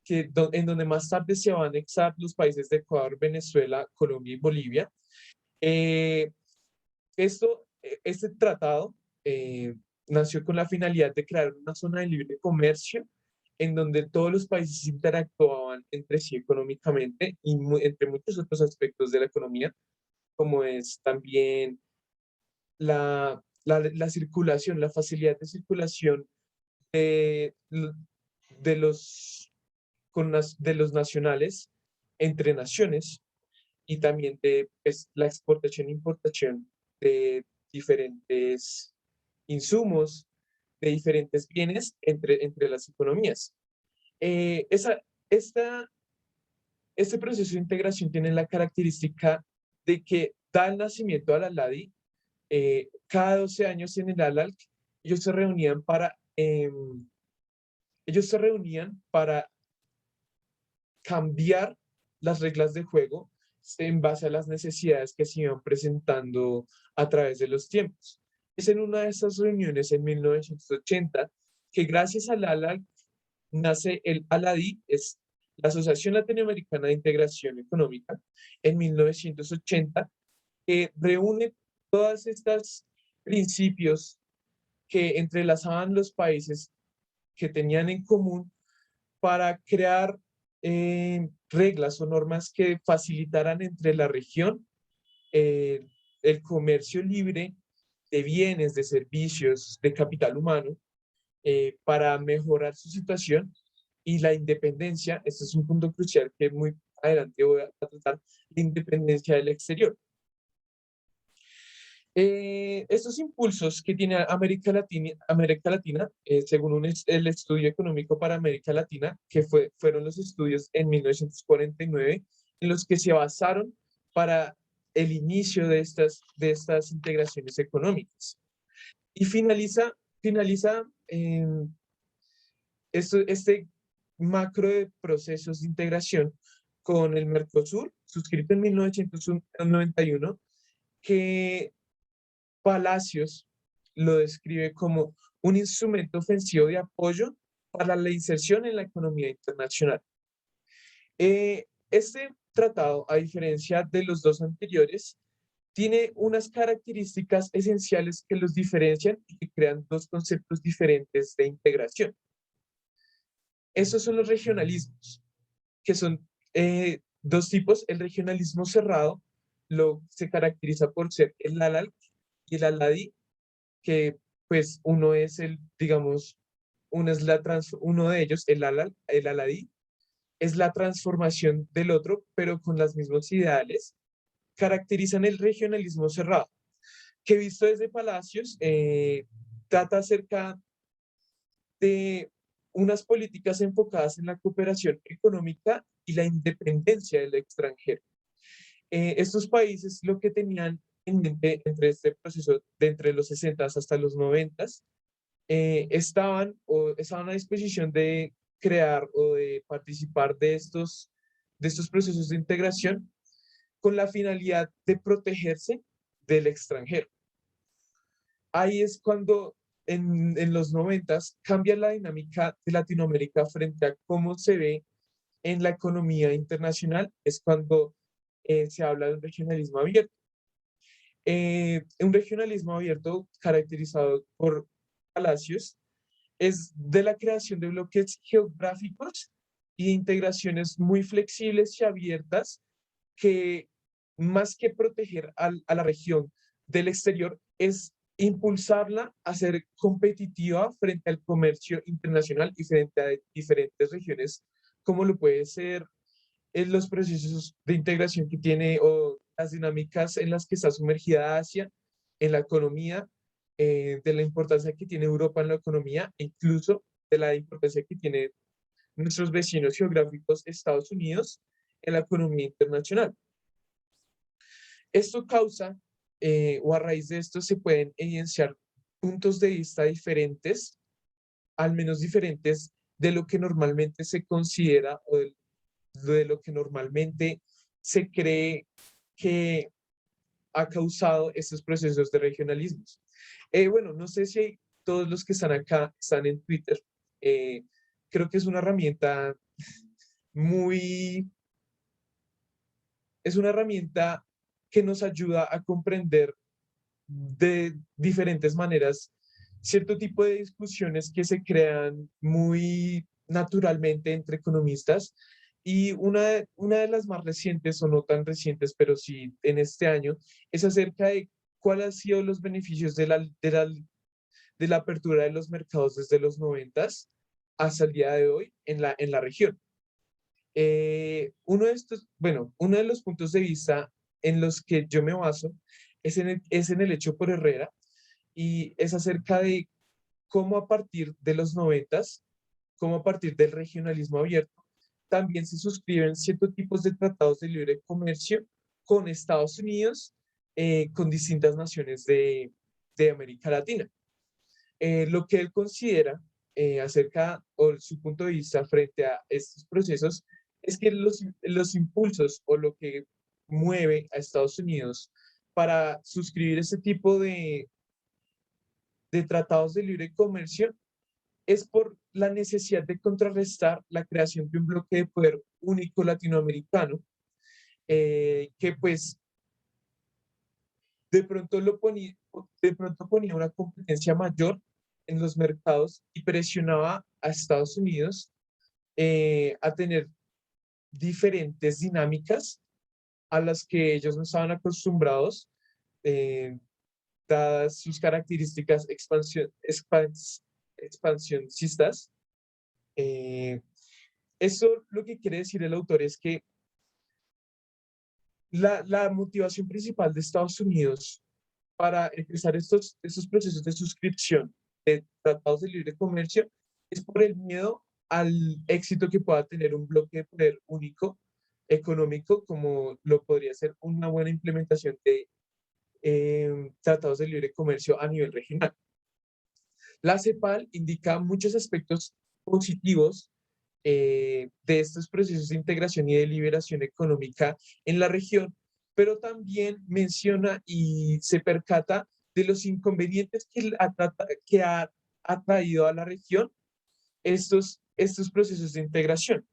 en donde más tarde se van a anexar los países de Ecuador, Venezuela, Colombia y Bolivia. Eh, este tratado nació con la finalidad de crear una zona de libre comercio en donde todos los países interactuaban entre sí económicamente y entre muchos otros aspectos de la economía, como es también la circulación, la facilidad de circulación de, de los, de los nacionales entre naciones y también de pues, la exportación e importación de diferentes insumos, de diferentes bienes entre las economías. Eh, esa, este proceso de integración tiene la característica de que da el nacimiento a la LADI. Cada 12 años en el ALALC ellos se reunían para cambiar las reglas de juego en base a las necesidades que se iban presentando a través de los tiempos. Es en una de esas reuniones en 1980 que gracias al ALALC nace el ALADI, es la Asociación Latinoamericana de Integración Económica, en 1980, que reúne todas estas principios que entrelazaban los países que tenían en común para crear reglas o normas que facilitaran entre la región el comercio libre de bienes, de servicios, de capital humano, para mejorar su situación y la independencia. Este es un punto crucial que muy adelante voy a tratar: la independencia del exterior. Estos impulsos que tiene América Latina, según el estudio económico para América Latina, que fueron los estudios en 1949, en los que se basaron para el inicio de estas integraciones económicas. Y finaliza este macro de procesos de integración con el Mercosur, suscrito en 1991, que Palacios lo describe como un instrumento ofensivo de apoyo para la inserción en la economía internacional. Este tratado, a diferencia de los dos anteriores, tiene unas características esenciales que los diferencian y que crean dos conceptos diferentes de integración. Estos son los regionalismos, que son dos tipos. El regionalismo cerrado se caracteriza por ser el ALALC y el ALADI, que pues uno de ellos, el ALADI, es la transformación del otro, pero con los mismos ideales, caracterizan el regionalismo cerrado, que visto desde Palacios, trata acerca de unas políticas enfocadas en la cooperación económica y la independencia del extranjero. Estos países lo que tenían en mente entre este proceso de entre los 60 hasta los 90 estaban a disposición de crear o de participar de estos procesos de integración con la finalidad de protegerse del extranjero. Ahí es cuando en los 90 cambia la dinámica de Latinoamérica frente a cómo se ve en la economía internacional, es cuando se habla de un regionalismo abierto. Un regionalismo abierto caracterizado por Palacios es de la creación de bloques geográficos y de integraciones muy flexibles y abiertas que más que proteger a la región del exterior es impulsarla a ser competitiva frente al comercio internacional y frente a diferentes regiones, como lo puede ser en los procesos de integración que tiene o las dinámicas en las que está sumergida Asia en la economía, de la importancia que tiene Europa en la economía, e incluso de la importancia que tiene nuestros vecinos geográficos, Estados Unidos, en la economía internacional. Esto causa, o a raíz de esto se pueden evidenciar puntos de vista diferentes, al menos diferentes de lo que normalmente se considera o de lo que normalmente se cree que ha causado estos procesos de regionalismos. Bueno, no sé si todos los que están acá están en Twitter. Creo que es una herramienta muy, es una herramienta que nos ayuda a comprender de diferentes maneras cierto tipo de discusiones que se crean muy naturalmente entre economistas. Y una de las más recientes, o no tan recientes, pero sí en este año, es acerca de cuáles han sido los beneficios de la apertura de los mercados desde los 90 hasta el día de hoy en la región. Uno de los puntos de vista en los que yo me baso es en el hecho por Herrera, y es acerca de cómo a partir de los 90, cómo a partir del regionalismo abierto, también se suscriben ciertos tipos de tratados de libre comercio con Estados Unidos, con distintas naciones de América Latina. Lo que él considera acerca o su punto de vista frente a estos procesos es que los impulsos o lo que mueve a Estados Unidos para suscribir ese tipo de tratados de libre comercio es por la necesidad de contrarrestar la creación de un bloque de poder único latinoamericano, que pues de pronto, de pronto ponía una competencia mayor en los mercados y presionaba a Estados Unidos a tener diferentes dinámicas a las que ellos no estaban acostumbrados, eh, dadas sus características expansionistas. Eso lo que quiere decir el autor es que la motivación principal de Estados Unidos para empezar estos procesos de suscripción de tratados de libre comercio es por el miedo al éxito que pueda tener un bloque de poder único económico, como lo podría ser una buena implementación de tratados de libre comercio a nivel regional. La CEPAL indica muchos aspectos positivos de estos procesos de integración y de liberación económica en la región, pero también menciona y se percata de los inconvenientes que ha traído a la región estos procesos de integración,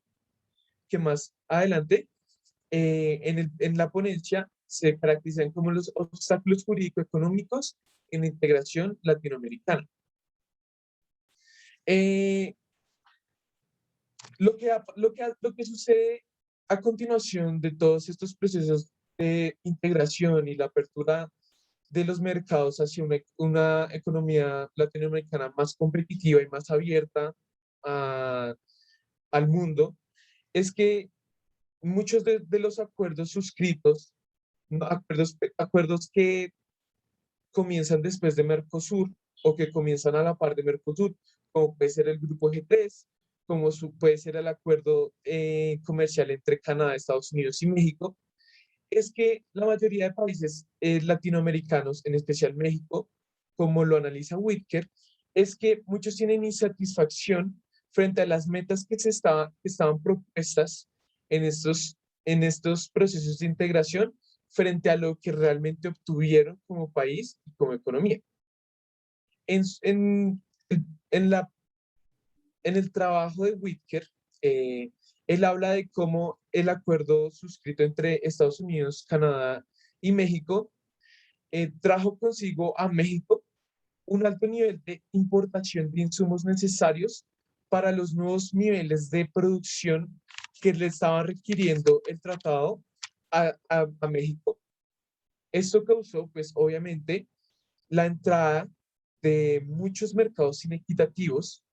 que más adelante en la ponencia se caracterizan como los obstáculos jurídico-económicos en la integración latinoamericana. Lo que sucede a continuación de todos estos procesos de integración y la apertura de los mercados hacia una economía latinoamericana más competitiva y más abierta al mundo, es que muchos de los acuerdos suscritos, ¿no? Acuerdos que comienzan después de Mercosur o que comienzan a la par de Mercosur, como puede ser el Grupo G3, como puede ser el acuerdo comercial entre Canadá, Estados Unidos y México, es que la mayoría de países latinoamericanos, en especial México, como lo analiza Whitaker, es que muchos tienen insatisfacción frente a las metas que estaban propuestas en estos procesos de integración frente a lo que realmente obtuvieron como país y como economía. En, en, en la, en el trabajo de Whitaker, él habla de cómo el acuerdo suscrito entre Estados Unidos, Canadá y México trajo consigo a México un alto nivel de importación de insumos necesarios para los nuevos niveles de producción que le estaba requiriendo el tratado a México. Esto causó, pues obviamente, la entrada de muchos mercados inequitativos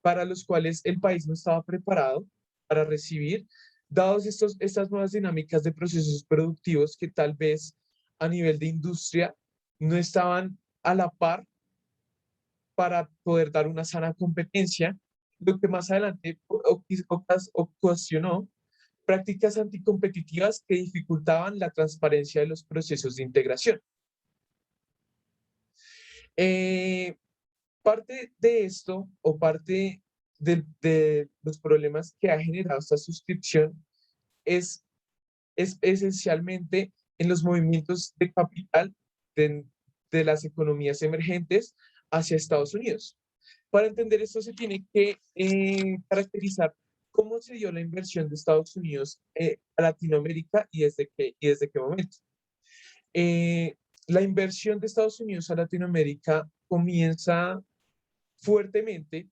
para los cuales el país no estaba preparado para recibir, dados estas nuevas dinámicas de procesos productivos que tal vez a nivel de industria no estaban a la par para poder dar una sana competencia, lo que más adelante ocasionó prácticas anticompetitivas que dificultaban la transparencia de los procesos de integración. Parte de esto o parte de los problemas que ha generado esta suscripción es esencialmente en los movimientos de capital de las economías emergentes hacia Estados Unidos. Para entender esto se tiene que caracterizar cómo se dio la inversión de Estados Unidos a Latinoamérica y desde qué momento. La inversión de Estados Unidos a Latinoamérica comienza fuertemente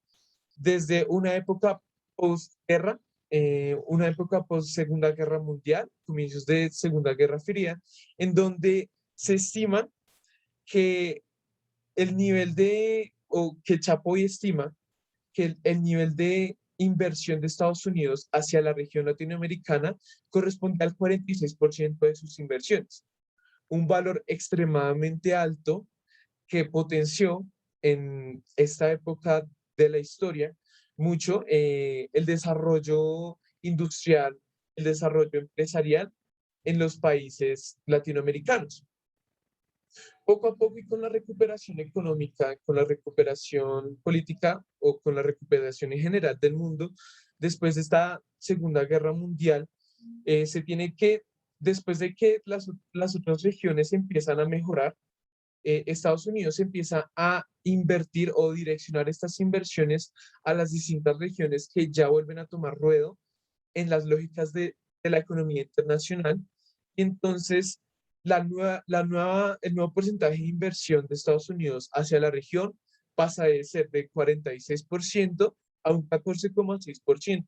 desde una época postguerra, una época post Segunda Guerra Mundial, comienzos de Segunda Guerra Fría, en donde se estima que el nivel o que Chapoy estima que el nivel de inversión de Estados Unidos hacia la región latinoamericana corresponde al 46% de sus inversiones, un valor extremadamente alto que potenció en esta época de la historia mucho el desarrollo industrial, el desarrollo empresarial en los países latinoamericanos. Poco a poco y con la recuperación económica, con la recuperación política o con la recuperación en general del mundo, después de esta Segunda Guerra Mundial, se tiene que, después de que las otras regiones empiezan a mejorar, Estados Unidos empieza a invertir o direccionar estas inversiones a las distintas regiones que ya vuelven a tomar ruedo en las lógicas de la economía internacional. Y entonces el nuevo porcentaje de inversión de Estados Unidos hacia la región pasa de ser de 46% a un 14,6%.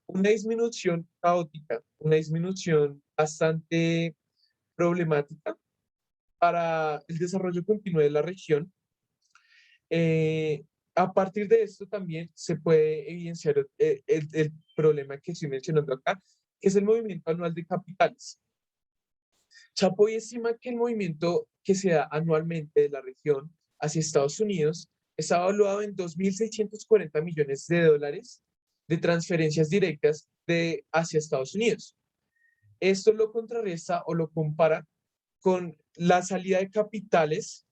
Una disminución caótica, una disminución bastante problemática para el desarrollo continuo de la región. A partir de esto también se puede evidenciar el problema que estoy mencionando acá, que es el movimiento anual de capitales. Chapoy estima que el movimiento que se da anualmente de la región hacia Estados Unidos está evaluado en 2.640 millones de dólares de transferencias directas hacia Estados Unidos. Esto lo contrarresta o lo compara con la salida de capitales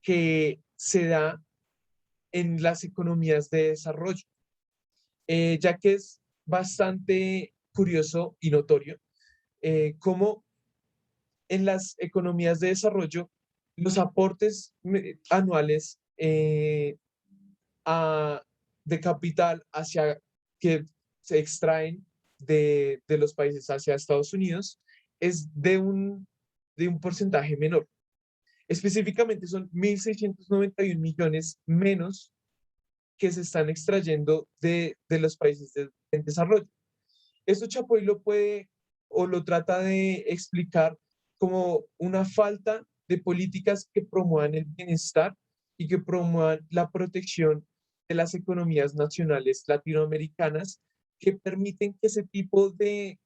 que se da en las economías de desarrollo, ya que es bastante curioso y notorio cómo en las economías de desarrollo los aportes anuales de capital que se extraen de los países hacia Estados Unidos es de un porcentaje menor. Específicamente son 1.691 millones menos que se están extrayendo de los países en desarrollo. Esto Chapoy lo puede o lo trata de explicar como una falta de políticas que promuevan el bienestar y que promuevan la protección de las economías nacionales latinoamericanas que permiten que ese tipo de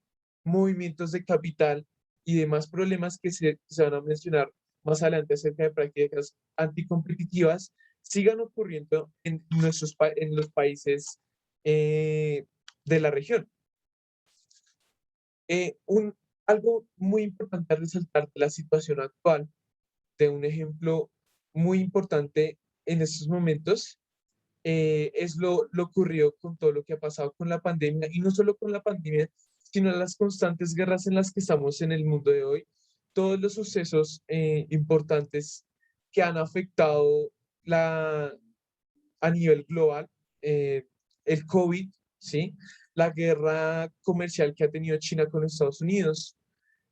movimientos de capital y demás problemas que se van a mencionar más adelante acerca de prácticas anticompetitivas sigan ocurriendo en en los países de la región. Eh, un, Algo muy importante a resaltar de la situación actual, de un ejemplo muy importante en estos momentos, es lo ocurrido con todo lo que ha pasado con la pandemia, y no solo con la pandemia, sino las constantes guerras en las que estamos en el mundo de hoy, todos los sucesos importantes que han afectado a nivel global, eh, el COVID, ¿sí? La guerra comercial que ha tenido China con Estados Unidos,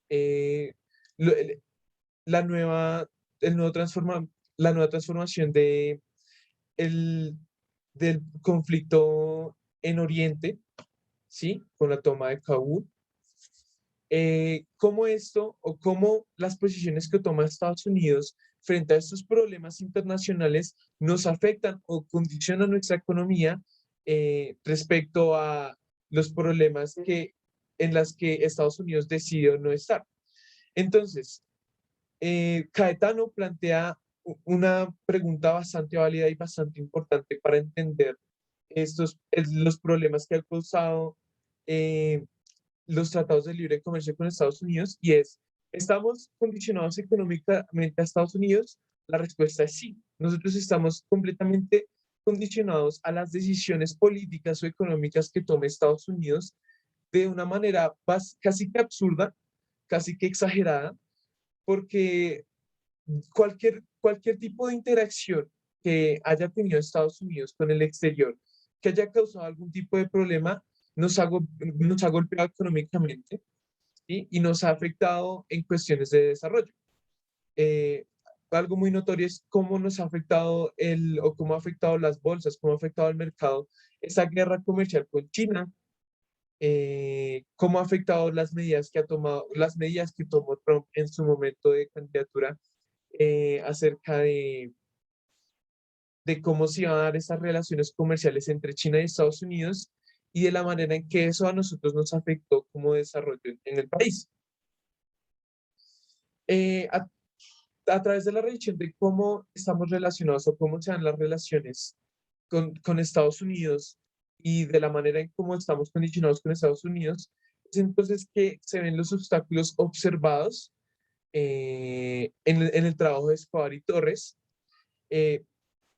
eh, lo- el- la nueva, el nuevo la nueva transformación el, del conflicto en Oriente, ¿sí? Con la toma de Kabul. Cómo esto o cómo las posiciones que toma Estados Unidos frente a estos problemas internacionales nos afectan o condicionan nuestra economía respecto a los problemas en las que Estados Unidos decidió no estar. Entonces, Caetano plantea una pregunta bastante válida y bastante importante para entender los problemas que ha causado eh, los tratados de libre comercio con Estados Unidos, y es, ¿estamos condicionados económicamente a Estados Unidos? La respuesta es sí. Nosotros estamos completamente condicionados a las decisiones políticas o económicas que tome Estados Unidos de una manera casi que absurda, casi que exagerada, porque cualquier tipo de interacción que haya tenido Estados Unidos con el exterior, que haya causado algún tipo de problema, nos ha golpeado económicamente, ¿sí? Y nos ha afectado en cuestiones de desarrollo. Eh, Algo muy notorio es cómo nos ha afectado o cómo ha afectado las bolsas, cómo ha afectado el mercado, esa guerra comercial con China, cómo ha afectado las medidas que tomó Trump en su momento de candidatura acerca de cómo se iban a dar esas relaciones comerciales entre China y Estados Unidos, y de la manera en que eso a nosotros nos afectó como desarrollo en el país. Eh, a, a través de la revisión de cómo estamos relacionados o cómo se dan las relaciones con Estados Unidos y de la manera en cómo estamos condicionados con Estados Unidos, es entonces que se ven los obstáculos observados en el trabajo de Escobar y Torres. eh,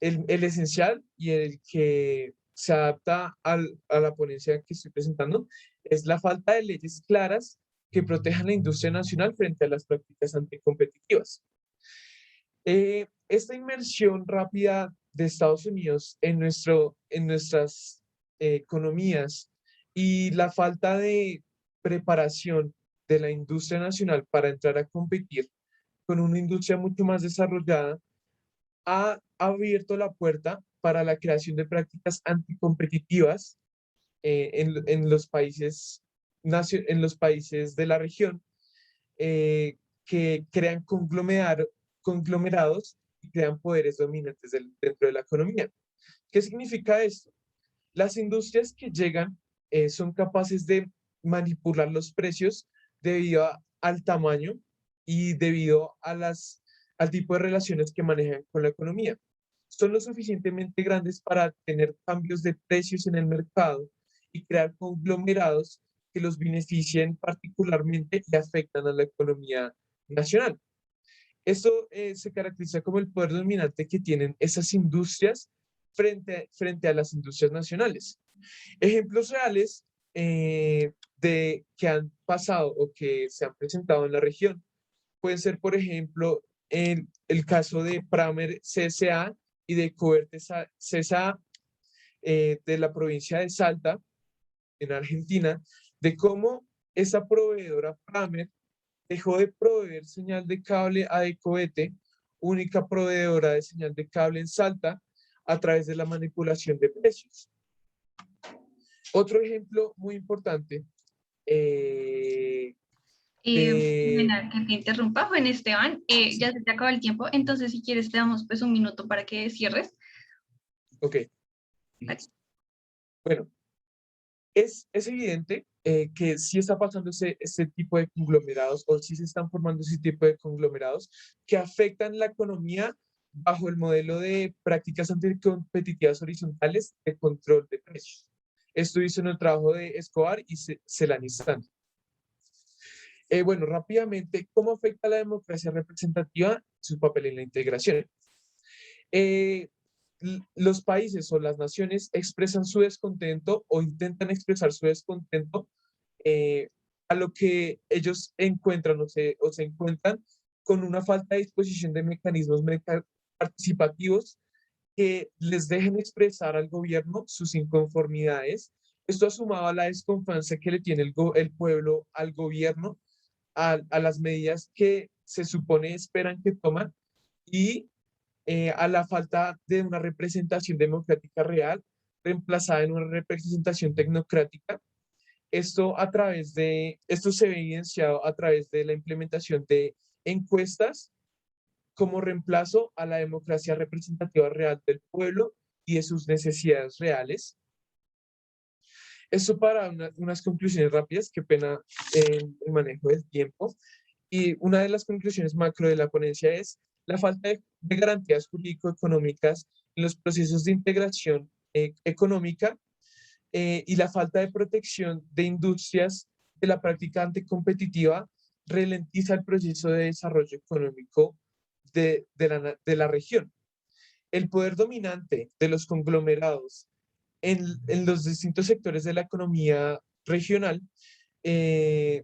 el esencial y el que se adapta a la ponencia que estoy presentando es la falta de leyes claras que protejan la industria nacional frente a las prácticas anticompetitivas. Esta inmersión rápida de Estados Unidos en nuestras economías y la falta de preparación de la industria nacional para entrar a competir con una industria mucho más desarrollada ha abierto la puerta para la creación de prácticas anticompetitivas en los países de la región, que crean conglomerados y crean poderes dominantes dentro de la economía. ¿Qué significa esto? Las industrias que llegan son capaces de manipular los precios debido al tamaño y debido al tipo de relaciones que manejan con la economía. Son lo suficientemente grandes para tener cambios de precios en el mercado y crear conglomerados que los beneficien particularmente y afectan a la economía nacional. Esto se caracteriza como el poder dominante que tienen esas industrias frente a las industrias nacionales. Ejemplos reales que han pasado o que se han presentado en la región pueden ser, por ejemplo, el caso de Pramer CSA y de Cobertes CSA de la provincia de Salta, en Argentina, de cómo esa proveedora Pramer dejó de proveer señal de cable a Ecoete, única proveedora de señal de cable en Salta, a través de la manipulación de precios. Otro ejemplo muy importante Pena que te interrumpa, Juan Esteban, ya se te acaba el tiempo, entonces si quieres te damos pues un minuto para que cierres. Ok. Gracias. Bueno, Es evidente que sí está pasando ese tipo de conglomerados o sí se están formando ese tipo de conglomerados que afectan la economía bajo el modelo de prácticas anticompetitivas horizontales de control de precios. Esto hizo en el trabajo de Escobar y Celanistán. Bueno, rápidamente, ¿cómo afecta la democracia representativa su papel en la integración? Eh, los países o las naciones expresan su descontento o intentan expresar su descontento a lo que ellos encuentran o se encuentran con una falta de disposición de mecanismos participativos que les dejen expresar al gobierno sus inconformidades. Esto ha sumado a la desconfianza que le tiene el pueblo al gobierno, a las medidas que se supone esperan que toman y a la falta de una representación democrática real, reemplazada en una representación tecnocrática. Esto se ve evidenciado a través de la implementación de encuestas como reemplazo a la democracia representativa real del pueblo y de sus necesidades reales. Esto para unas conclusiones rápidas, qué pena el manejo del tiempo. Y una de las conclusiones macro de la ponencia es la falta de garantías jurídico-económicas en los procesos de integración económica y la falta de protección de industrias de la práctica anticompetitiva ralentiza el proceso de desarrollo económico de la región. El poder dominante de los conglomerados en los distintos sectores de la economía regional eh,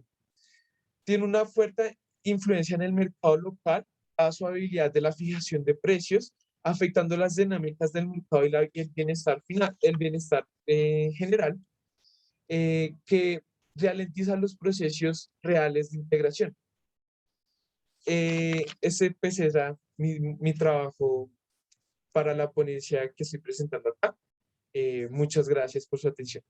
tiene una fuerte influencia en el mercado local a su habilidad de la fijación de precios, afectando las dinámicas del mercado y el bienestar final, el bienestar general, que ralentiza los procesos reales de integración. Ese pues era mi trabajo para la ponencia que estoy presentando acá. Muchas gracias por su atención.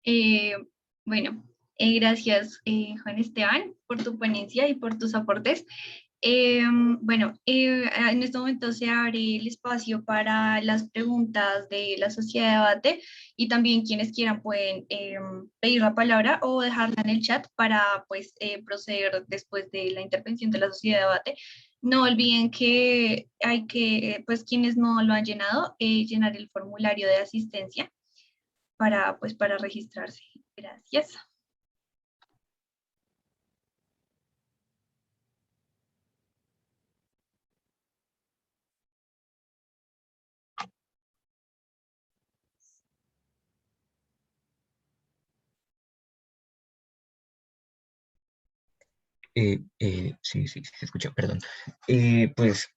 Eh, bueno, gracias Juan Esteban por tu ponencia y por tus aportes. En este momento se abre el espacio para las preguntas de la sociedad de debate y también quienes quieran pueden pedir la palabra o dejarla en el chat para pues proceder después de la intervención de la sociedad de debate. No olviden que hay que, pues quienes no lo han llenado, llenar el formulario de asistencia para registrarse. Gracias. Sí, sí, se escuchó, perdón. Pues,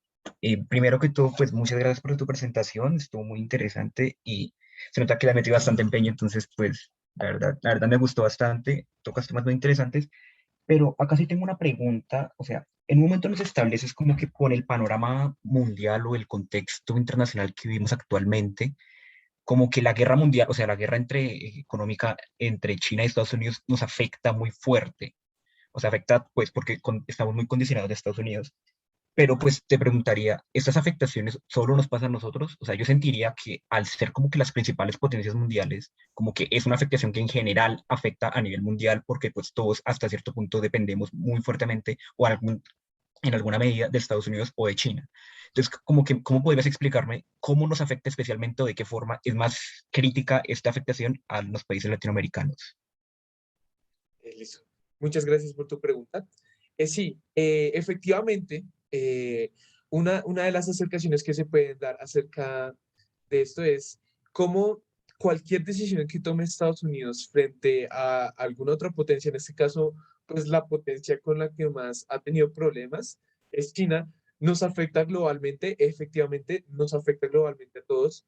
primero que todo, pues muchas gracias por tu presentación, estuvo muy interesante y se nota que le metí bastante empeño, entonces, pues, la verdad me gustó bastante, tocas temas muy interesantes, pero acá sí tengo una pregunta, o sea, en un momento nos estableces como que con el panorama mundial o el contexto internacional que vivimos actualmente, como que la guerra mundial, o sea, la guerra económica entre China y Estados Unidos nos afecta muy fuerte, o sea, afecta pues porque estamos muy condicionados de Estados Unidos. Pero pues te preguntaría, ¿estas afectaciones solo nos pasan a nosotros? O sea, yo sentiría que al ser como que las principales potencias mundiales, como que es una afectación que en general afecta a nivel mundial porque pues todos hasta cierto punto dependemos muy fuertemente o en alguna medida de Estados Unidos o de China. Entonces, como que, ¿cómo podrías explicarme cómo nos afecta especialmente o de qué forma es más crítica esta afectación a los países latinoamericanos? Listo. Muchas gracias por tu pregunta. Sí, efectivamente, una de las acercaciones que se pueden dar acerca de esto es cómo cualquier decisión que tome Estados Unidos frente a alguna otra potencia, en este caso, pues la potencia con la que más ha tenido problemas es China, nos afecta globalmente, efectivamente, nos afecta globalmente a todos,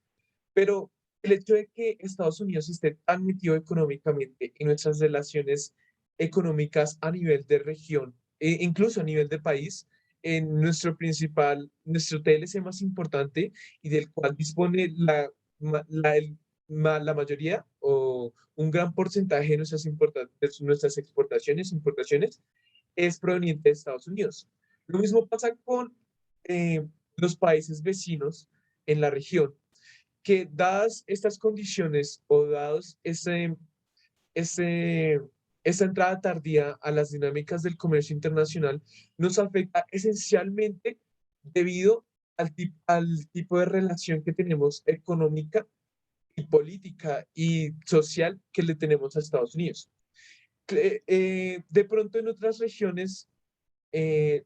pero el hecho de que Estados Unidos esté tan metido económicamente en nuestras relaciones económicas a nivel de región, e incluso a nivel de país, en nuestro TLC más importante y del cual dispone la mayoría o un gran porcentaje de nuestras exportaciones, importaciones, es proveniente de Estados Unidos. Lo mismo pasa con los países vecinos en la región, que dadas estas condiciones o dados ese, esa entrada tardía a las dinámicas del comercio internacional, nos afecta esencialmente debido al tipo de relación que tenemos económica y política y social que le tenemos a Estados Unidos. De pronto en otras regiones eh,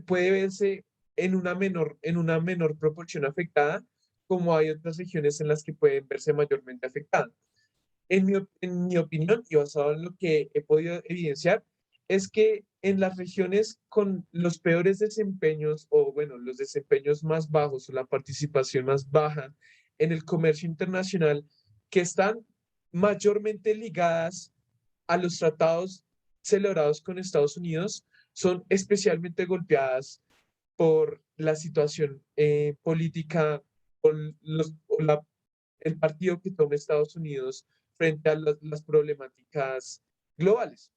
puede verse en una menor proporción afectada, como hay otras regiones en las que pueden verse mayormente afectadas. En mi opinión, y basado en lo que he podido evidenciar, es que en las regiones con los peores desempeños, o bueno, los desempeños más bajos o la participación más baja en el comercio internacional, que están mayormente ligadas a los tratados celebrados con Estados Unidos, son especialmente golpeadas por la situación política o, el partido que toma Estados Unidos frente a las problemáticas globales.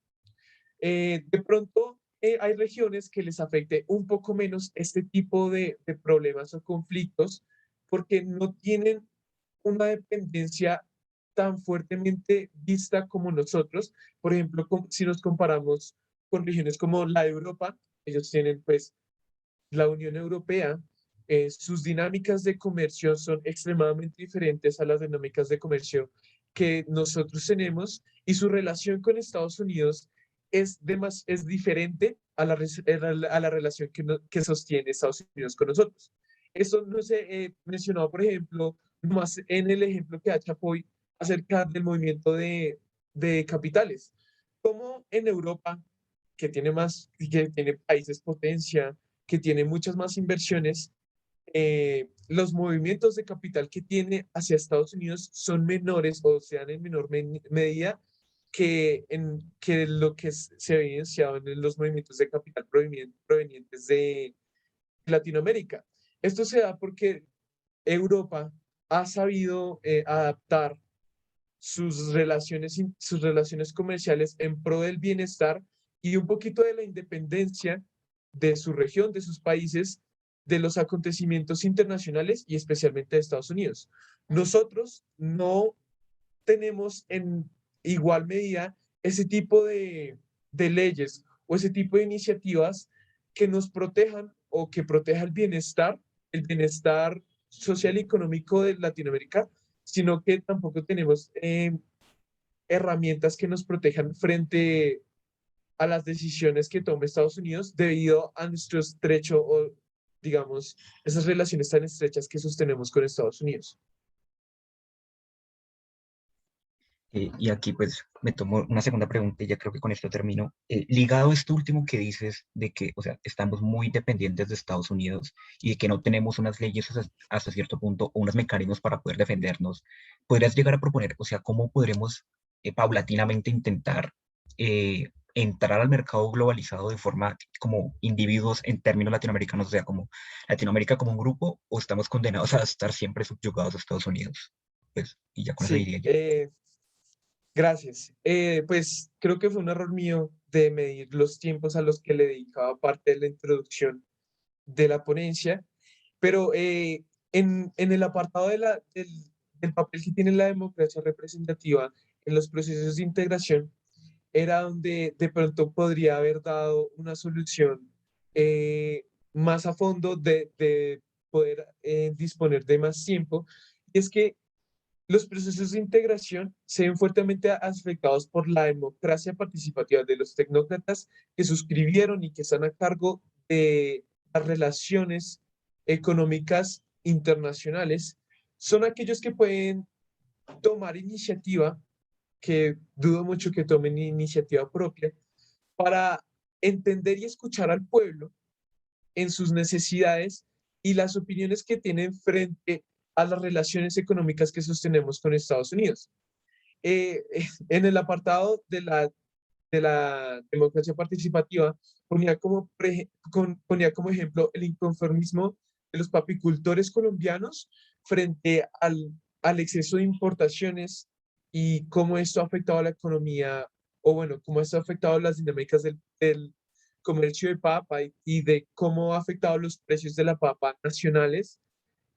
De pronto, hay regiones que les afecte un poco menos este tipo de problemas o conflictos porque no tienen una dependencia tan fuertemente vista como nosotros. Por ejemplo, si nos comparamos con regiones como la de Europa, ellos tienen pues la Unión Europea, sus dinámicas de comercio son extremadamente diferentes a las dinámicas de comercio que nosotros tenemos y su relación con Estados Unidos es diferente a a la relación que sostiene Estados Unidos con nosotros. Eso no se mencionado, por ejemplo, más en el ejemplo que da Chapoy acerca del movimiento de capitales. Como en Europa, que tiene países potencia, que tiene muchas más inversiones, los movimientos de capital que tiene hacia Estados Unidos son menores o sean en menor medida que lo que se ha evidenciado en los movimientos de capital provenientes de Latinoamérica. Esto se da porque Europa ha sabido adaptar sus relaciones comerciales en pro del bienestar y un poquito de la independencia de su región, de sus países, de los acontecimientos internacionales y especialmente de Estados Unidos. Nosotros no tenemos en igual medida ese tipo de leyes o ese tipo de iniciativas que nos protejan o que proteja el bienestar social y económico de Latinoamérica, sino que tampoco tenemos herramientas que nos protejan frente a las decisiones que tome Estados Unidos debido a nuestro estrecho o, digamos, esas relaciones tan estrechas que sostenemos con Estados Unidos. Y aquí pues me tomo una segunda pregunta y ya creo que con esto termino. Ligado a esto último que dices de que, o sea, estamos muy dependientes de Estados Unidos y de que no tenemos unas leyes hasta cierto punto o unos mecanismos para poder defendernos, ¿podrías llegar a proponer, o sea, cómo podremos paulatinamente intentar entrar al mercado globalizado de forma como individuos en términos latinoamericanos, o sea, como Latinoamérica como un grupo, o estamos condenados a estar siempre subyugados a Estados Unidos? Pues, y ya con eso Sí, diría yo. gracias. Pues creo que fue un error mío de medir los tiempos a los que le dedicaba parte de la introducción de la ponencia, pero en el apartado del papel que tiene la democracia representativa en los procesos de integración, era donde de pronto podría haber dado una solución eh, más a fondo de poder disponer de más tiempo. Y es que los procesos de integración se ven fuertemente afectados por la democracia participativa de los tecnócratas que suscribieron y que están a cargo de las relaciones económicas internacionales. Son aquellos que pueden tomar iniciativa, que dudo mucho que tomen iniciativa propia, para entender y escuchar al pueblo en sus necesidades y las opiniones que tienen frente a las relaciones económicas que sostenemos con Estados Unidos. En el apartado de la democracia participativa, ponía como ejemplo el inconformismo de los papicultores colombianos frente al exceso de importaciones y cómo esto ha afectado a la economía, o bueno, cómo esto ha afectado las dinámicas del comercio de papa y de cómo ha afectado los precios de la papa nacionales,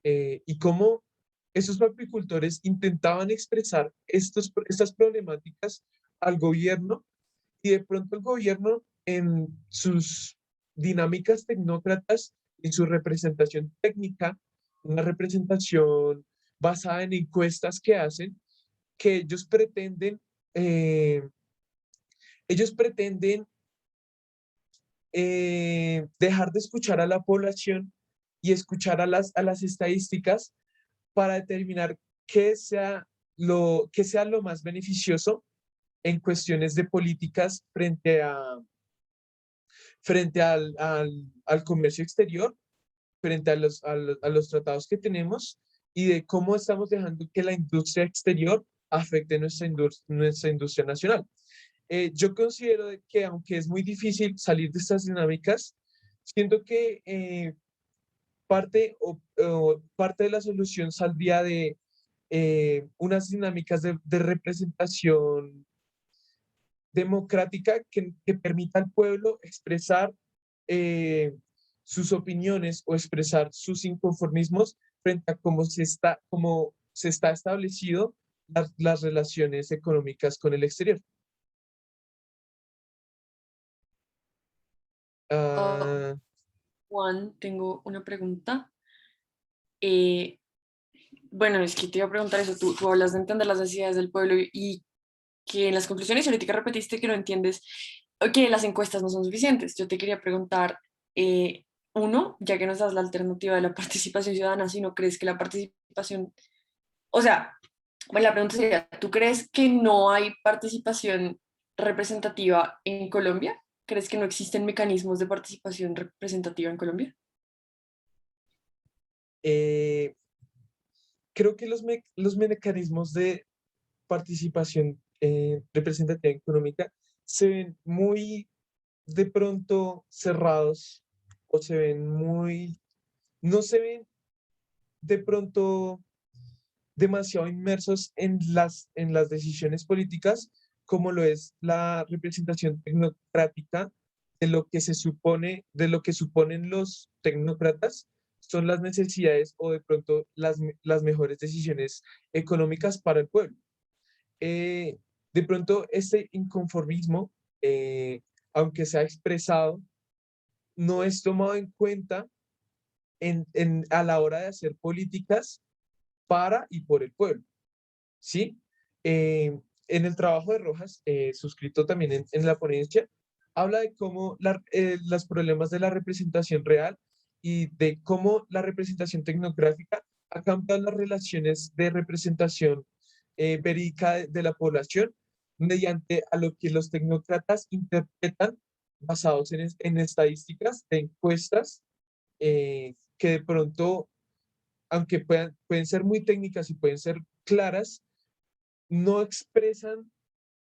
y cómo esos papicultores intentaban expresar estas problemáticas al gobierno, y de pronto el gobierno en sus dinámicas tecnócratas, en su representación técnica, una representación basada en encuestas que hacen, que eh, ellos pretenden dejar de escuchar a la población y escuchar a las estadísticas para determinar qué sea lo más beneficioso en cuestiones de políticas frente al comercio exterior, frente a los tratados que tenemos, y de cómo estamos dejando que la industria exterior afecte nuestra industria nacional. Yo considero de que, aunque es muy difícil salir de estas dinámicas, siento que parte de la solución saldría de unas dinámicas de representación democrática que permita al pueblo expresar eh, sus opiniones o expresar sus inconformismos frente a cómo se está establecido las relaciones económicas con el exterior. Oh, Ah, Juan, tengo una pregunta. Eh, bueno, es que te iba a preguntar eso. Tú hablas de entender las necesidades del pueblo y que en las conclusiones ahorita repetiste que no entiendes o que las encuestas no son suficientes. Yo te quería preguntar, uno, ya que nos das la alternativa de la participación ciudadana, si no crees que la participación, o sea, bueno, la pregunta sería, ¿tú crees que no hay participación representativa en Colombia? ¿Crees que no existen mecanismos de participación representativa en Colombia? eh, Creo que los mecanismos de participación representativa económica se ven muy de pronto cerrados, o se ven no se ven de pronto demasiado inmersos en las decisiones políticas, como lo es la representación tecnocrática de lo que suponen los tecnócratas, son las necesidades o de pronto las mejores decisiones económicas para el pueblo. Eh, de pronto, este inconformismo, aunque se ha expresado, no es tomado en cuenta a la hora de hacer políticas para y por el pueblo, ¿sí? En el trabajo de Rojas, suscrito también en la ponencia, habla de cómo los problemas de la representación real y de cómo la representación tecnográfica ha cambiado las relaciones de representación verídica de la población mediante a lo que los tecnócratas interpretan basados en estadísticas, de encuestas, que de pronto, aunque pueden ser muy técnicas y pueden ser claras, no expresan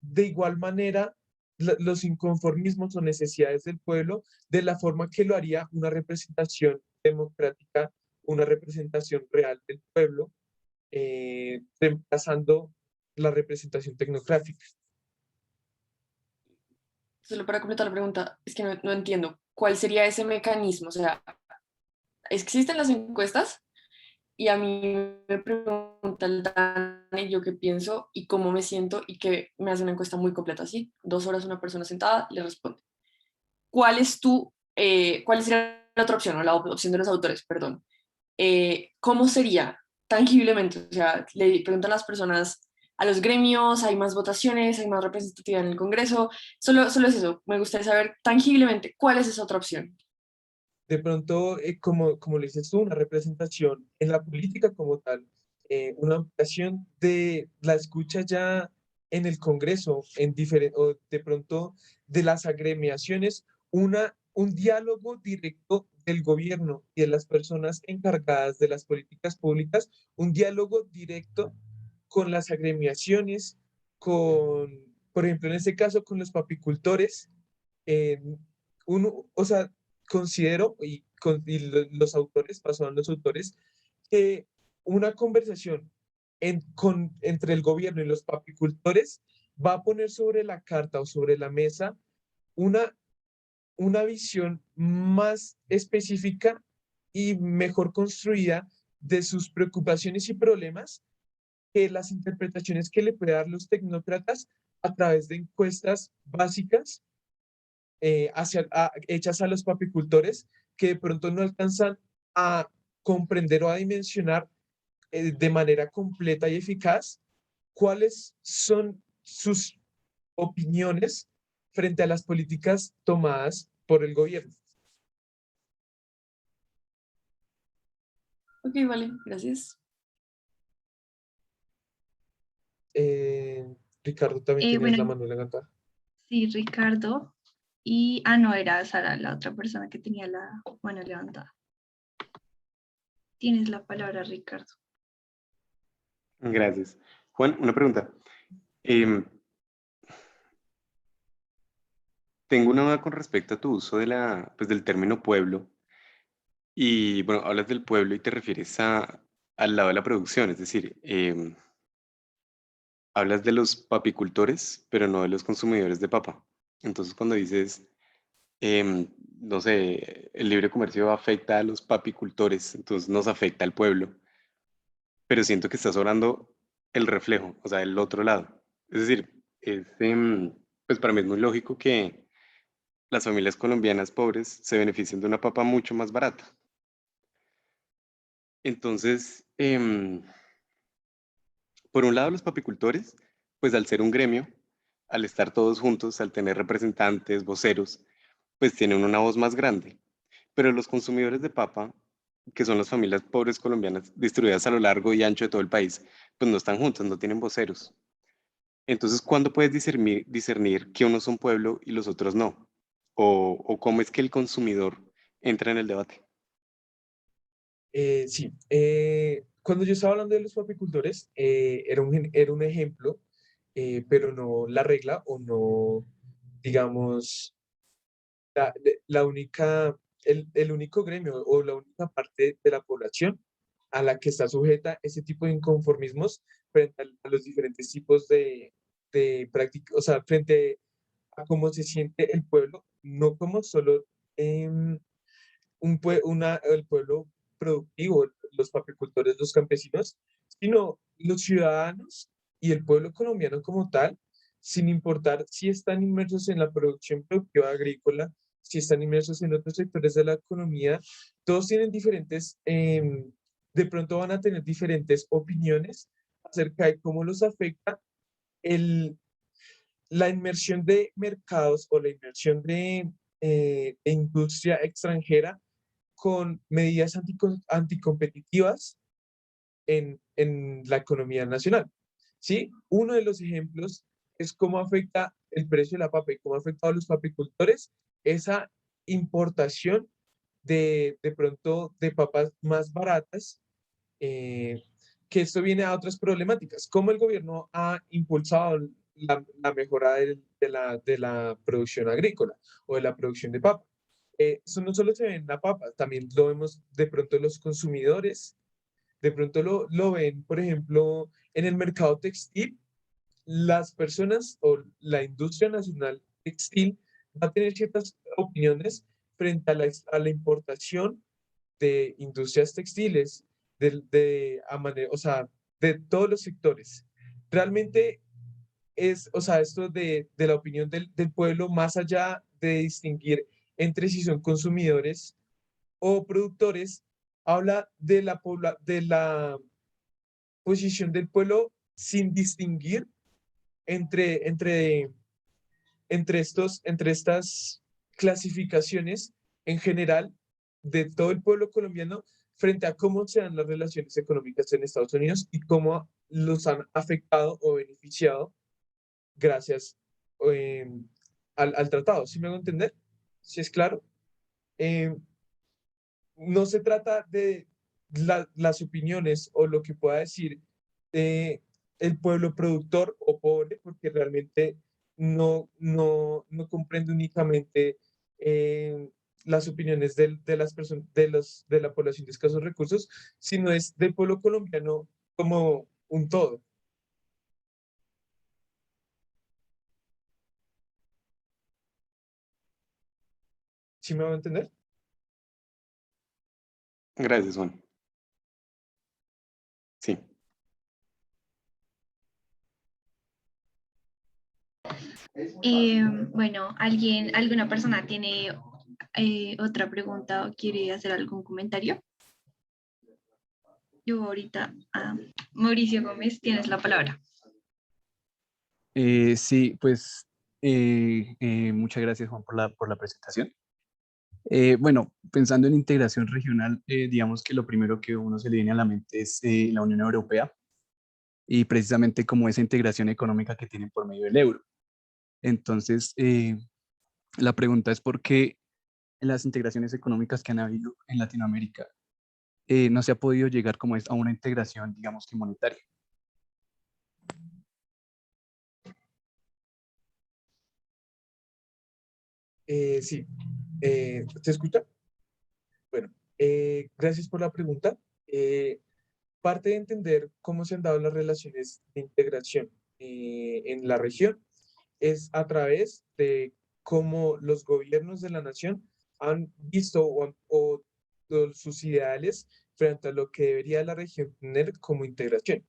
de igual manera los inconformismos o necesidades del pueblo de la forma que lo haría una representación democrática, una representación real del pueblo, reemplazando la representación tecnográfica. Solo para completar la pregunta, es que no entiendo. ¿Cuál sería ese mecanismo? O sea, ¿existen las encuestas? Y a mí me pregunta el Dani yo qué pienso y cómo me siento y que me hace una encuesta muy completa, así, 2 horas una persona sentada le responde. ¿Cuál sería la otra opción o la opción de los autores, perdón? ¿Cómo sería tangiblemente? O sea, le preguntan a las personas, a los gremios, hay más votaciones, hay más representatividad en el Congreso, solo es eso, me gustaría saber tangiblemente cuál es esa otra opción. De pronto, como lo dices tú, una representación en la política como tal, una ampliación de la escucha ya en el Congreso, o de pronto de las agremiaciones, un diálogo directo del gobierno y de las personas encargadas de las políticas públicas, un diálogo directo con las agremiaciones, por ejemplo, en este caso, con los papicultores. eh, o sea, considero, los autores, pasaron los autores, que una conversación entre el gobierno y los papicultores va a poner sobre la carta o sobre la mesa una una visión más específica y mejor construida de sus preocupaciones y problemas que las interpretaciones que le puede dar los tecnócratas a través de encuestas básicas hechas a los papicultores que de pronto no alcanzan a comprender o a dimensionar de manera completa y eficaz cuáles son sus opiniones frente a las políticas tomadas por el gobierno. Ok, vale, gracias. Ricardo, también tenías la Bueno, mano levantada. sí, Ricardo. Y, no, era Sara, la otra persona que tenía la mano levantada. Tienes la palabra, Ricardo. Gracias. Juan, una pregunta. Em, Tengo una duda con respecto a tu uso de pues, del término pueblo. Y bueno, hablas del pueblo y te refieres al lado de la producción, es decir, hablas de los papicultores, pero no de los consumidores de papa. Entonces, cuando dices, no sé, el libre comercio afecta a los papicultores, entonces nos afecta al pueblo, pero siento que estás hablando el reflejo, o sea, el otro lado. Es decir, pues para mí es muy lógico que las familias colombianas pobres se beneficien de una papa mucho más barata. Entonces, por un lado, los papicultores, pues al ser un gremio, al estar todos juntos, al tener representantes, voceros, pues tienen una voz más grande. Pero los consumidores de papa, que son las familias pobres colombianas distribuidas a lo largo y ancho de todo el país, pues no están juntos, no tienen voceros. Entonces, ¿cuándo puedes discernir que unos son pueblo y los otros no? O cómo es que el consumidor entra en el debate? Sí, cuando yo estaba hablando de los papicultores, era un ejemplo, pero no la regla o no, digamos, la única, el único gremio o la única parte de la población a la que está sujeta ese tipo de inconformismos frente a los diferentes tipos de prácticas, o sea, frente a cómo se siente el pueblo, no como solo em, el pueblo productivo, los papicultores, los campesinos, sino los ciudadanos y el pueblo colombiano como tal, sin importar si están inmersos en la producción productiva agrícola, si están inmersos en otros sectores de la economía, todos tienen diferentes, de pronto van a tener diferentes opiniones acerca de cómo los afecta el, la inmersión de mercados o la inmersión de industria extranjera con medidas anticompetitivas en la economía nacional. ¿Sí? Uno de los ejemplos es cómo afecta el precio de la papa y cómo ha afectado a los papicultores esa importación de pronto de papas más baratas, eh, que esto viene a otras problemáticas, cómo el gobierno ha impulsado la mejora de la producción agrícola o de la producción de papa. Eso no solo se ve en la papa, también lo vemos de pronto en los consumidores, de pronto lo ven, por ejemplo, en el mercado textil, las personas o la industria nacional textil va a tener ciertas opiniones frente a la importación de industrias textiles, o sea, de todos los sectores. Realmente es, o sea, esto de la opinión del pueblo, más allá de distinguir entre si son consumidores o productores, habla de la posición del pueblo sin distinguir entre, entre, entre estas clasificaciones en general de todo el pueblo colombiano frente a cómo se dan las relaciones económicas en Estados Unidos y cómo los han afectado o beneficiado gracias eh, al tratado. ¿Sí me hago entender? ¿Sí es claro? Eh, no se trata de las opiniones o lo que pueda decir el pueblo productor o pobre, porque realmente no comprende únicamente las opiniones de las personas, de la población de escasos recursos, sino es del pueblo colombiano como un todo. ¿Sí me va a entender? Gracias, Juan. Sí. Bueno, alguna persona tiene otra pregunta o quiere hacer algún comentario? Yo ahorita, Mauricio Gómez, tienes la palabra. Sí, pues muchas gracias, Juan, por la presentación. Bueno, pensando en integración regional, digamos que lo primero que uno se le viene a la mente es la Unión Europea y precisamente como esa integración económica que tienen por medio del euro. Entonces, la pregunta es por qué en las integraciones económicas que han habido en Latinoamérica no se ha podido llegar como a una integración, digamos que monetaria. Sí, ¿se escucha? Bueno, gracias por la pregunta. Parte de entender cómo se han dado las relaciones de integración en la región es a través de cómo los gobiernos de la nación han visto o sus ideales frente a lo que debería la región tener como integración.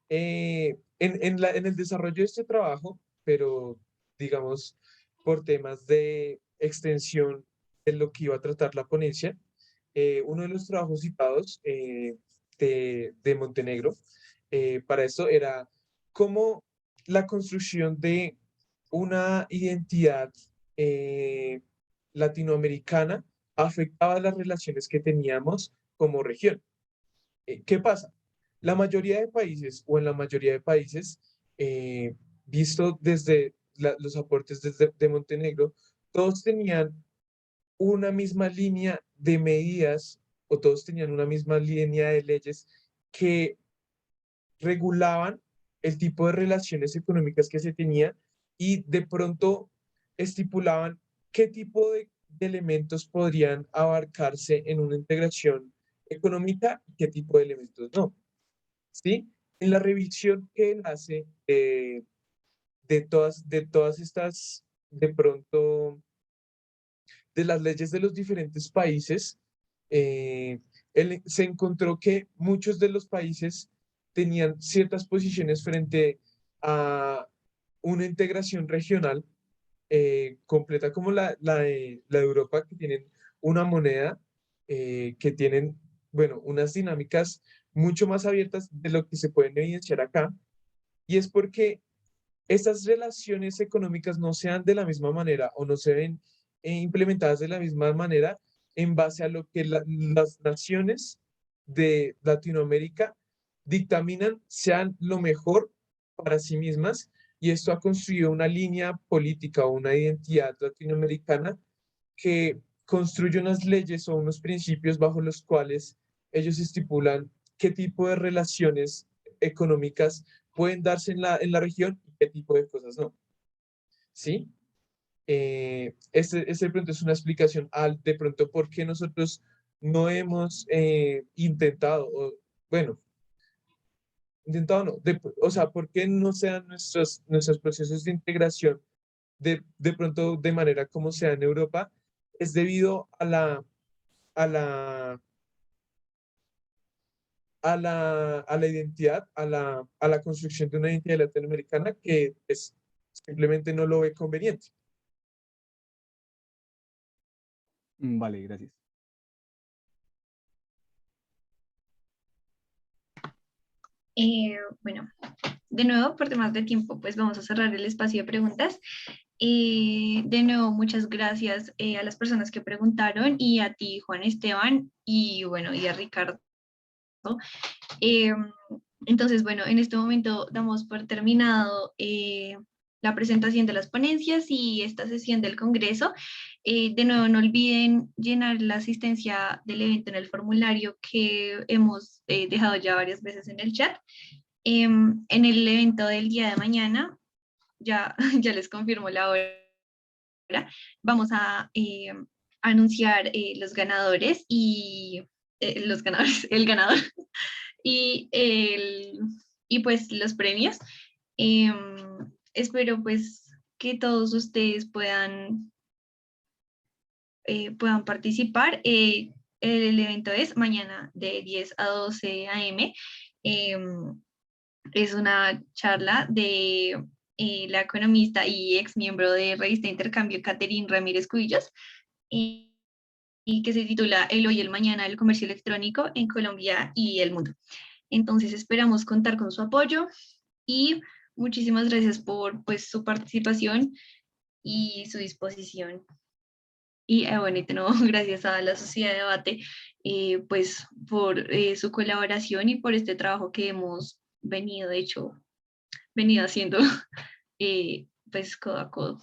En el desarrollo de este trabajo, pero digamos por temas de extensión de lo que iba a tratar la ponencia, uno de los trabajos citados de Montenegro para esto era cómo la construcción de una identidad eh, latinoamericana afectaba las relaciones que teníamos como región. ¿Qué pasa? La mayoría de países, o en la mayoría de países, visto desde los aportes de Montenegro, todos tenían una misma línea de medidas o todos tenían una misma línea de leyes que regulaban el tipo de relaciones económicas que se tenía y de pronto estipulaban qué tipo de elementos podrían abarcarse en una integración económica y qué tipo de elementos no. ¿Sí? En la revisión que él hace de todas estas, de pronto, de las leyes de los diferentes países, él se encontró que muchos de los países tenían ciertas posiciones frente a una integración regional completa como la de Europa, que tienen una moneda, que tienen, bueno, unas dinámicas mucho más abiertas de lo que se pueden evidenciar acá, y es porque estas relaciones económicas no se dan de la misma manera o no se ven implementadas de la misma manera en base a lo que las naciones de Latinoamérica dictaminan sean lo mejor para sí mismas, y esto ha construido una línea política o una identidad latinoamericana que construye unas leyes o unos principios bajo los cuales ellos estipulan qué tipo de relaciones económicas pueden darse en la región y qué tipo de cosas no. ¿Sí? Este de pronto es una explicación al de pronto por qué nosotros no hemos intentado, o, bueno, intentado no, o sea, por qué no sean nuestros procesos de integración de pronto de manera como sea en Europa, es debido a la, a la identidad, a la construcción de una identidad latinoamericana que simplemente no lo ve conveniente. Vale, gracias. Bueno, de nuevo, por temas de tiempo, pues vamos a cerrar el espacio de preguntas. De nuevo, muchas gracias a las personas que preguntaron y a ti, Juan Esteban, y bueno, y a Ricardo. Eh, entonces, bueno, en este momento damos por terminado la presentación de las ponencias y esta sesión del Congreso. De nuevo, no olviden llenar la asistencia del evento en el formulario que hemos dejado ya varias veces en el chat. En el evento del día de mañana, ya, ya les confirmo la hora, vamos a anunciar los ganadores y los ganadores, el ganador y, y pues los premios. Em, espero pues que todos ustedes puedan puedan participar. El evento es mañana de 10 a 12 a.m. Es una charla de la economista y ex miembro de Revista Intercambio, Catherine Ramírez Cubillos, y que se titula El hoy y el mañana del comercio electrónico en Colombia y el mundo. Entonces esperamos contar con su apoyo y muchísimas gracias por pues, su participación y su disposición. Y bueno, y de nuevo, gracias a la Sociedad de Debate pues, por su colaboración y por este trabajo que hemos venido, de hecho, venido haciendo pues codo a codo.